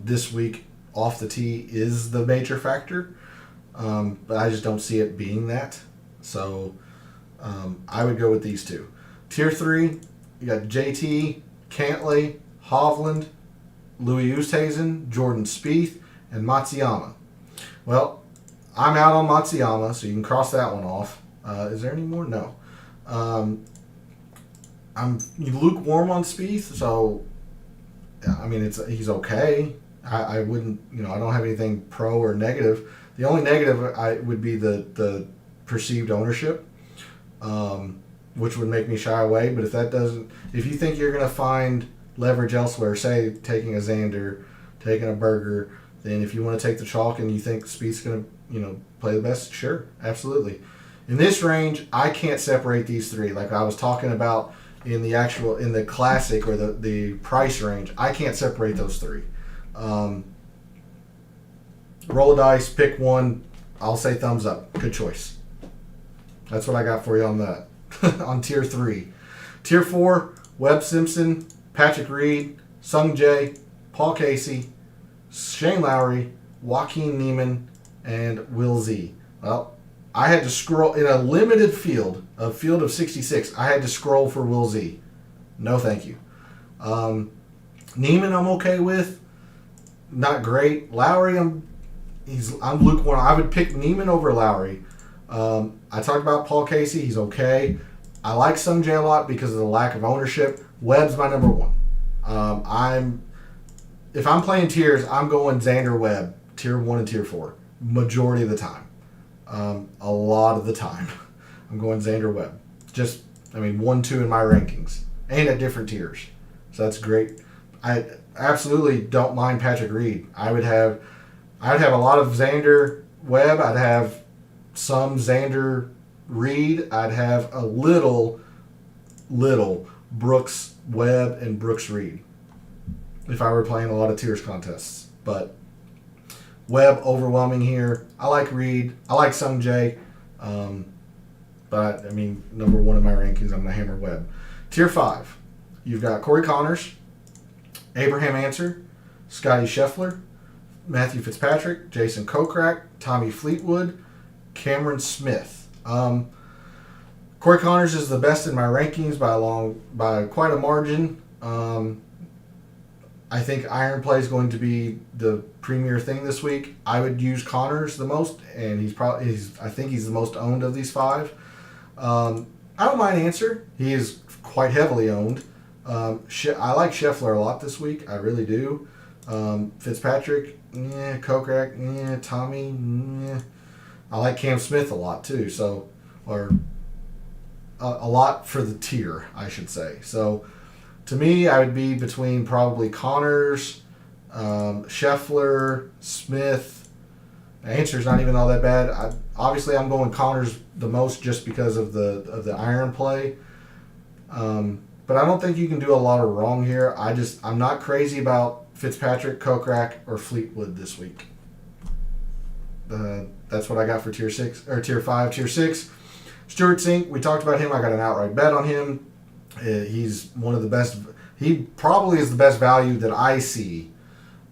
this week off the tee is the major factor. But I just don't see it being that. So I would go with these two. Tier 3, you got JT, Cantlay, Hovland, Louis Oosthuizen, Jordan Spieth, and Matsuyama. Well, I'm out on Matsuyama, so you can cross that one off. Is there any more? No. I'm lukewarm on Spieth, so I mean he's okay. I wouldn't, I don't have anything pro or negative. The only negative would be the perceived ownership, which would make me shy away. But if you think you're going to find leverage elsewhere, say taking a Xander, taking a Burger, then if you want to take the chalk and you think Spieth's going to, play the best, sure, absolutely. In this range, I can't separate these three. Like I was talking about in the classic or the price range, I can't separate those three. Roll a dice, pick one. I'll say thumbs up. Good choice. That's what I got for you on that. On tier 3. Tier 4, Webb Simpson, Patrick Reed, Sung Jae, Paul Casey, Shane Lowry, Joaquin Niemann, and Will Z. Well, I had to scroll in a limited field of 66. I had to scroll for Will Z. No, thank you. Niemann, I'm okay with. Not great. Lowry, I'm lukewarm. I would pick Niemann over Lowry. I talked about Paul Casey. He's okay. I like Sung Jae a lot because of the lack of ownership. Webb's my number one. If I'm playing tiers, I'm going Xander Webb, tier 1 and tier 4, majority of the time. A lot of the time, I'm going Xander Webb. 1, 2 in my rankings, and at different tiers. So that's great. I absolutely don't mind Patrick Reed. I'd have a lot of Xander Webb. I'd have some Xander Reed. I'd have a little Brooks Webb and Brooks Reed if I were playing a lot of tiers contests. But Webb overwhelming here. I like Reed. I like Sung Jae. But number one in my rankings, I'm going to hammer Webb. Tier 5, you've got Corey Connors, Abraham Answer, Scotty Scheffler, Matthew Fitzpatrick, Jason Kokrak, Tommy Fleetwood, Cameron Smith. Corey Connors is the best in my rankings by quite a margin. I think iron play is going to be the premier thing this week. I would use Connors the most, and I think he's the most owned of these 5. I don't mind Answer. He is quite heavily owned. I like Scheffler a lot this week. I really do. Fitzpatrick, Kokrak, Tommy, I like Cam Smith a lot too. So, or a lot for the tier, I should say. So, to me, I would be between probably Connors, Scheffler, Smith. Answer's not even all that bad. Obviously, I'm going Connors the most just because of the iron play. But I don't think you can do a lot of wrong here. I'm not crazy about Fitzpatrick, Kokrak, or Fleetwood this week. That's what I got for tier 6 or tier 5. Tier 6, Stuart Sink. We talked about him. I got an outright bet on him. He's one of the best. He probably is the best value that I see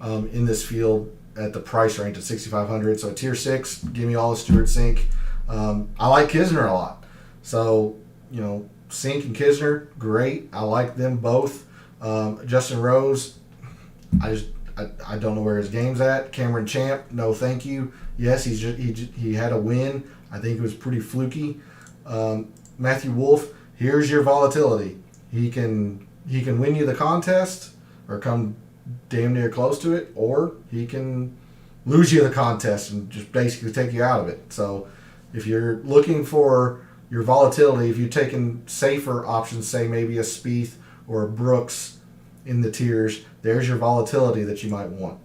in this field at the price range at 6,500. So tier 6, give me all the Stuart Sink. I like Kisner a lot. So Sink and Kisner, great. I like them both. Justin Rose, I don't know where his game's at. Cameron Champ, no thank you. Yes, he had a win. I think it was pretty fluky. Matthew Wolff, here's your volatility. He can win you the contest or come damn near close to it, or he can lose you the contest and just basically take you out of it. So if you're looking for your volatility, if you're taking safer options, say maybe a Spieth or a Brooks in the tiers, there's your volatility that you might want.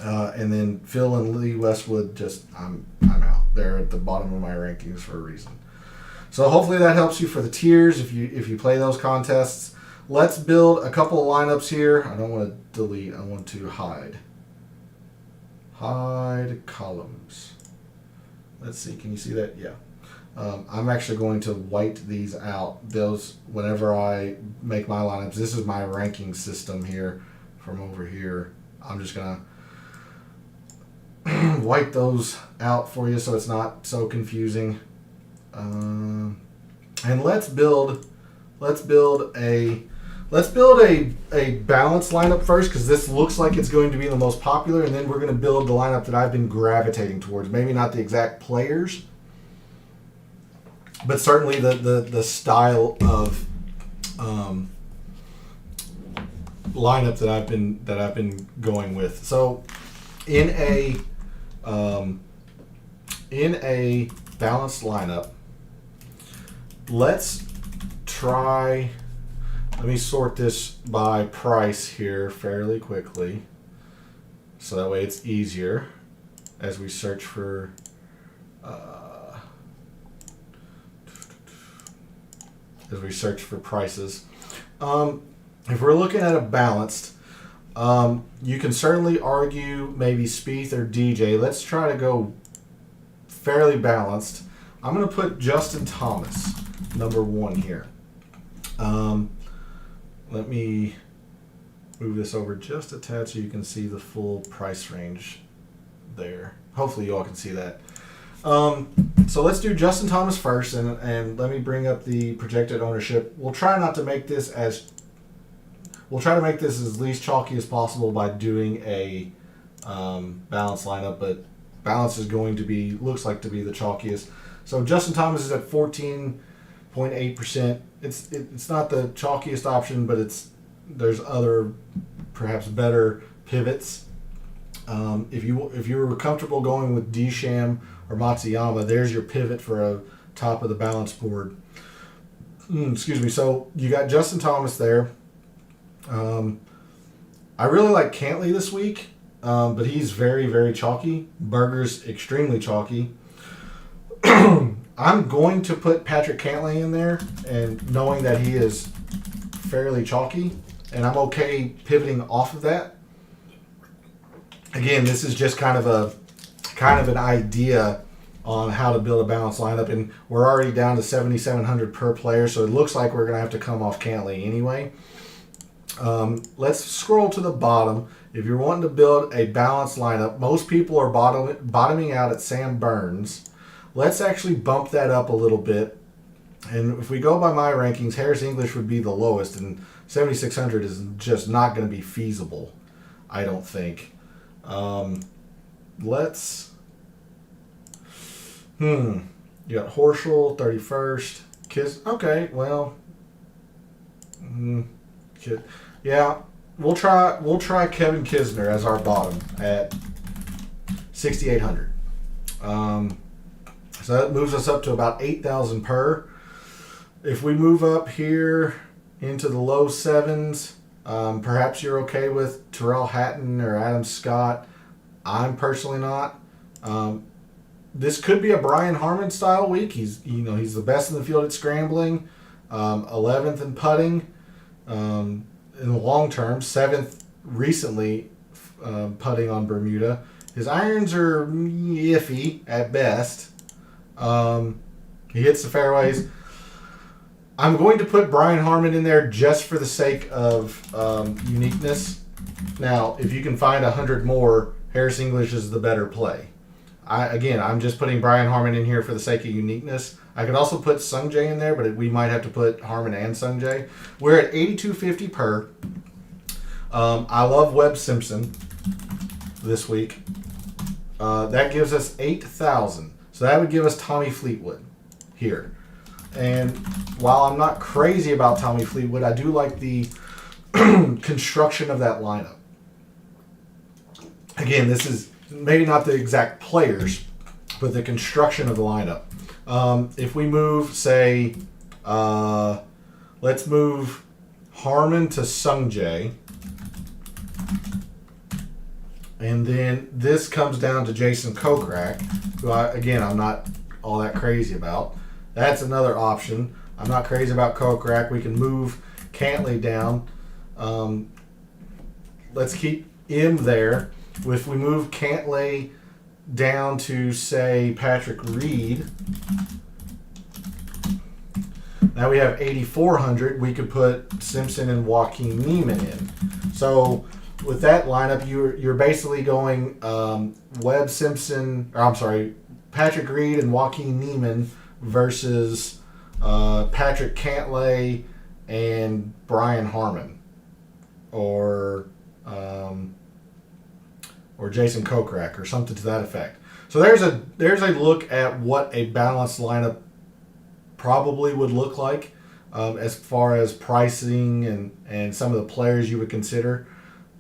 And then Phil and Lee Westwood, I'm out. They're at the bottom of my rankings for a reason. So hopefully that helps you for the tiers if you play those contests. Let's build a couple of lineups here. I don't want to delete. I want to hide. Hide columns. Let's see. Can you see that? Yeah. I'm actually going to white these out. Whenever I make my lineups, this is my ranking system here from over here. I'm just going to wipe those out for you so it's not so confusing. And let's build a balanced lineup first, because this looks like it's going to be the most popular, and then we're going to build the lineup that I've been gravitating towards. Maybe not the exact players, but certainly the style of lineup that I've been going with. So in a balanced lineup, let's try. Let me sort this by price here fairly quickly, so that way it's easier as we search for. As we search for prices. If we're looking at a balanced, you can certainly argue maybe Spieth or DJ. Let's try to go fairly balanced. I'm going to put Justin Thomas, number 1 here. Let me move this over just a tad so you can see the full price range there. Hopefully you all can see that. So let's do Justin Thomas first, and let me bring up the projected ownership. We'll try to make this as least chalky as possible by doing a balanced lineup, but balance is looks like to be the chalkiest. So Justin Thomas is at 14.8%. It's not the chalkiest option, but there's other perhaps better pivots. If you were comfortable going with Disham or Matsuyama, there's your pivot for a top of the balance board. Excuse me. So you got Justin Thomas there. I really like Cantlay this week, but he's very, very chalky. Berger's extremely chalky. I'm going to put Patrick Cantlay in there, and knowing that he is fairly chalky, and I'm okay pivoting off of that. Again, this is just kind of an idea on how to build a balanced lineup, and we're already down to 7,700 per player, so it looks like we're going to have to come off Cantlay anyway. Let's scroll to the bottom. If you're wanting to build a balanced lineup, most people are bottoming out at Sam Burns. Let's actually bump that up a little bit. And if we go by my rankings, Harris English would be the lowest, and 7,600 is just not going to be feasible, I don't think. Let's. You got Horschel, 31st. Okay, well. Yeah, we'll try Kevin Kisner as our bottom at 6,800. So that moves us up to about 8,000 per. If we move up here into the low sevens, perhaps you're okay with Terrell Hatton or Adam Scott. I'm personally not. This could be a Brian Harman style week. He's the best in the field at scrambling, 11th in putting. In the long term, 7th recently putting on Bermuda. His irons are iffy at best. He hits the fairways. I'm going to put Brian Harman in there just for the sake of uniqueness. Now, if you can find 100 more, Harris English is the better play. I'm just putting Brian Harman in here for the sake of uniqueness. I could also put Sungjae in there, but we might have to put Harman and Sungjae. We're at 8,250 per. I love Webb Simpson this week. That gives us 8,000. So that would give us Tommy Fleetwood here. And while I'm not crazy about Tommy Fleetwood, I do like the construction of that lineup. Again, this is maybe not the exact players, but the construction of the lineup. If we move, say, let's move Harman to Sungjae. And then this comes down to Jason Kokrak, who, I'm not all that crazy about. That's another option. I'm not crazy about Kokrak. We can move Cantlay down. Let's keep him there. If we move Cantlay down to, say, Patrick Reed, now we have 8,400. We could put Simpson and Joaquin Niemann in. So with that lineup, you're basically going Webb Simpson, Patrick Reed and Joaquin Niemann versus Patrick Cantlay and Brian Harman, or Jason Kokrak, or something to that effect. So there's a look at what a balanced lineup probably would look like. as far as pricing and some of the players you would consider.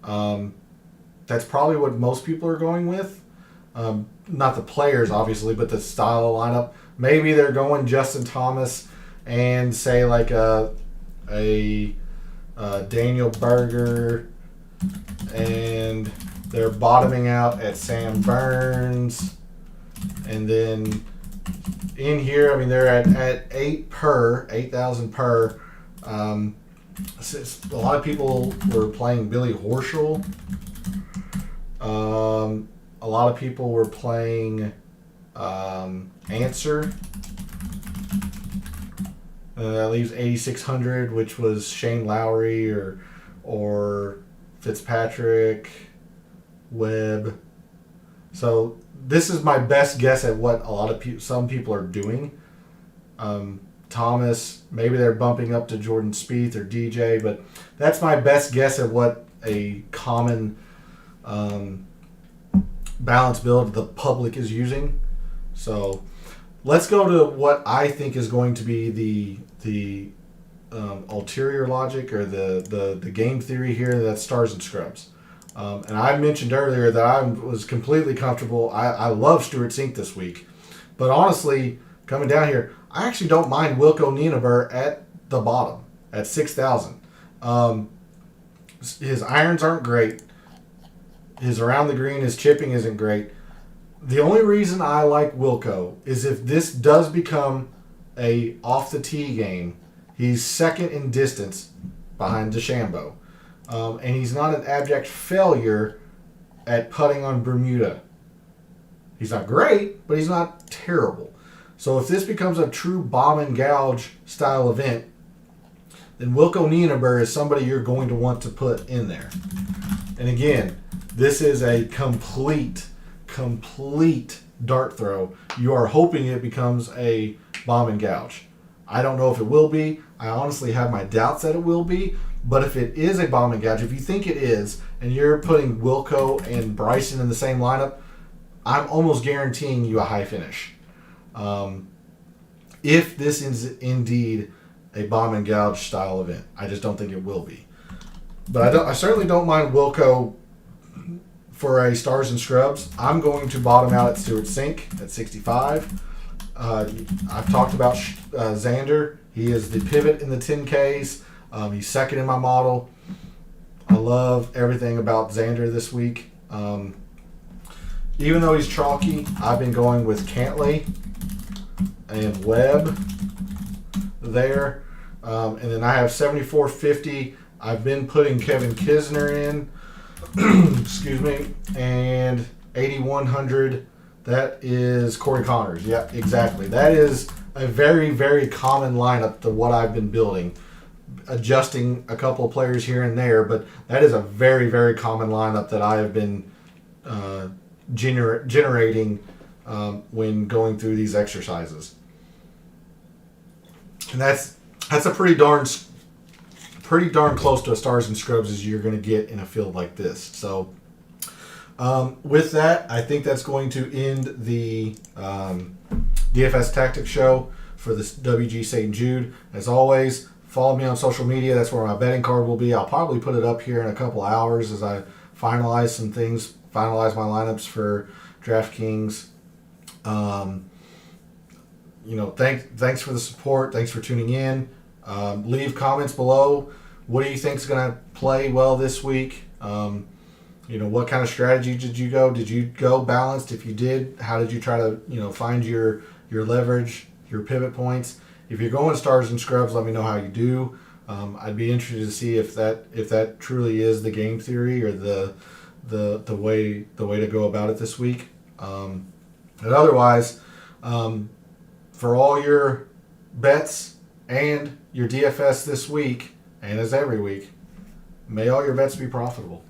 That's probably what most people are going with. Not the players, obviously, but the style of lineup. Maybe they're going Justin Thomas and say like a Daniel Berger, and they're bottoming out at Sam Burns, and then in here, I mean, they're at 8,000 per. A lot of people were playing Billy Horschel. A lot of people were playing Answer. That leaves 8,600, which was Shane Lowry or Fitzpatrick, Webb. So this is my best guess at what some people are doing. Thomas, maybe they're bumping up to Jordan Spieth or DJ, but that's my best guess at what a common balance build the public is using. So let's go to what I think is going to be the ulterior logic or the game theory here. That's stars and scrubs. And I mentioned earlier that I was completely comfortable. I love Stuart Sink this week. But honestly, coming down here, I actually don't mind Wilco Nienaber at the bottom at 6,000. His irons aren't great. His around the green, his chipping isn't great. The only reason I like Wilco is if this does become a off the tee game, he's second in distance behind DeChambeau. And he's not an abject failure at putting on Bermuda. He's not great, but he's not terrible. So if this becomes a true bomb and gouge style event, then Wilco Nienaber is somebody you're going to want to put in there. And again, this is a complete dart throw. You are hoping it becomes a bomb and gouge. I don't know if it will be. I honestly have my doubts that it will be. But if it is a bomb and gouge, if you think it is, and you're putting Wilco and Bryson in the same lineup, I'm almost guaranteeing you a high finish. If this is indeed a bomb and gouge style event, I just don't think it will be. But I certainly don't mind Wilco for a stars and scrubs. I'm going to bottom out at Stuart Sink at 65. I've talked about Xander. He is the pivot in the 10Ks. He's second in my model. I love everything about Xander this week. Even though he's chalky, I've been going with Cantlay and Webb there. And then I have 7,450. I've been putting Kevin Kisner in. Excuse me. And 8,100. That is Corey Connors. Yeah, exactly. That is a very, very common lineup to what I've been building. Adjusting a couple of players here and there, but that is a very, very common lineup that I have been generating when going through these exercises. And that's a pretty darn close to a stars and scrubs as you're going to get in a field like this. So with that, I think that's going to end the DFS Tactics show for this WG St. Jude. As always, follow me on social media. That's where my betting card will be. I'll probably put it up here in a couple hours as I finalize some things, finalize my lineups for DraftKings. Thanks for the support. Thanks for tuning in. Leave comments below. What do you think is going to play well this week? What kind of strategy did you go? Did you go balanced? If you did, how did you try to, find your leverage, your pivot points? If you're going stars and scrubs, let me know how you do. I'd be interested to see if that truly is the game theory or the way to go about it this week. And otherwise, for all your bets and your DFS this week, and as every week, may all your bets be profitable.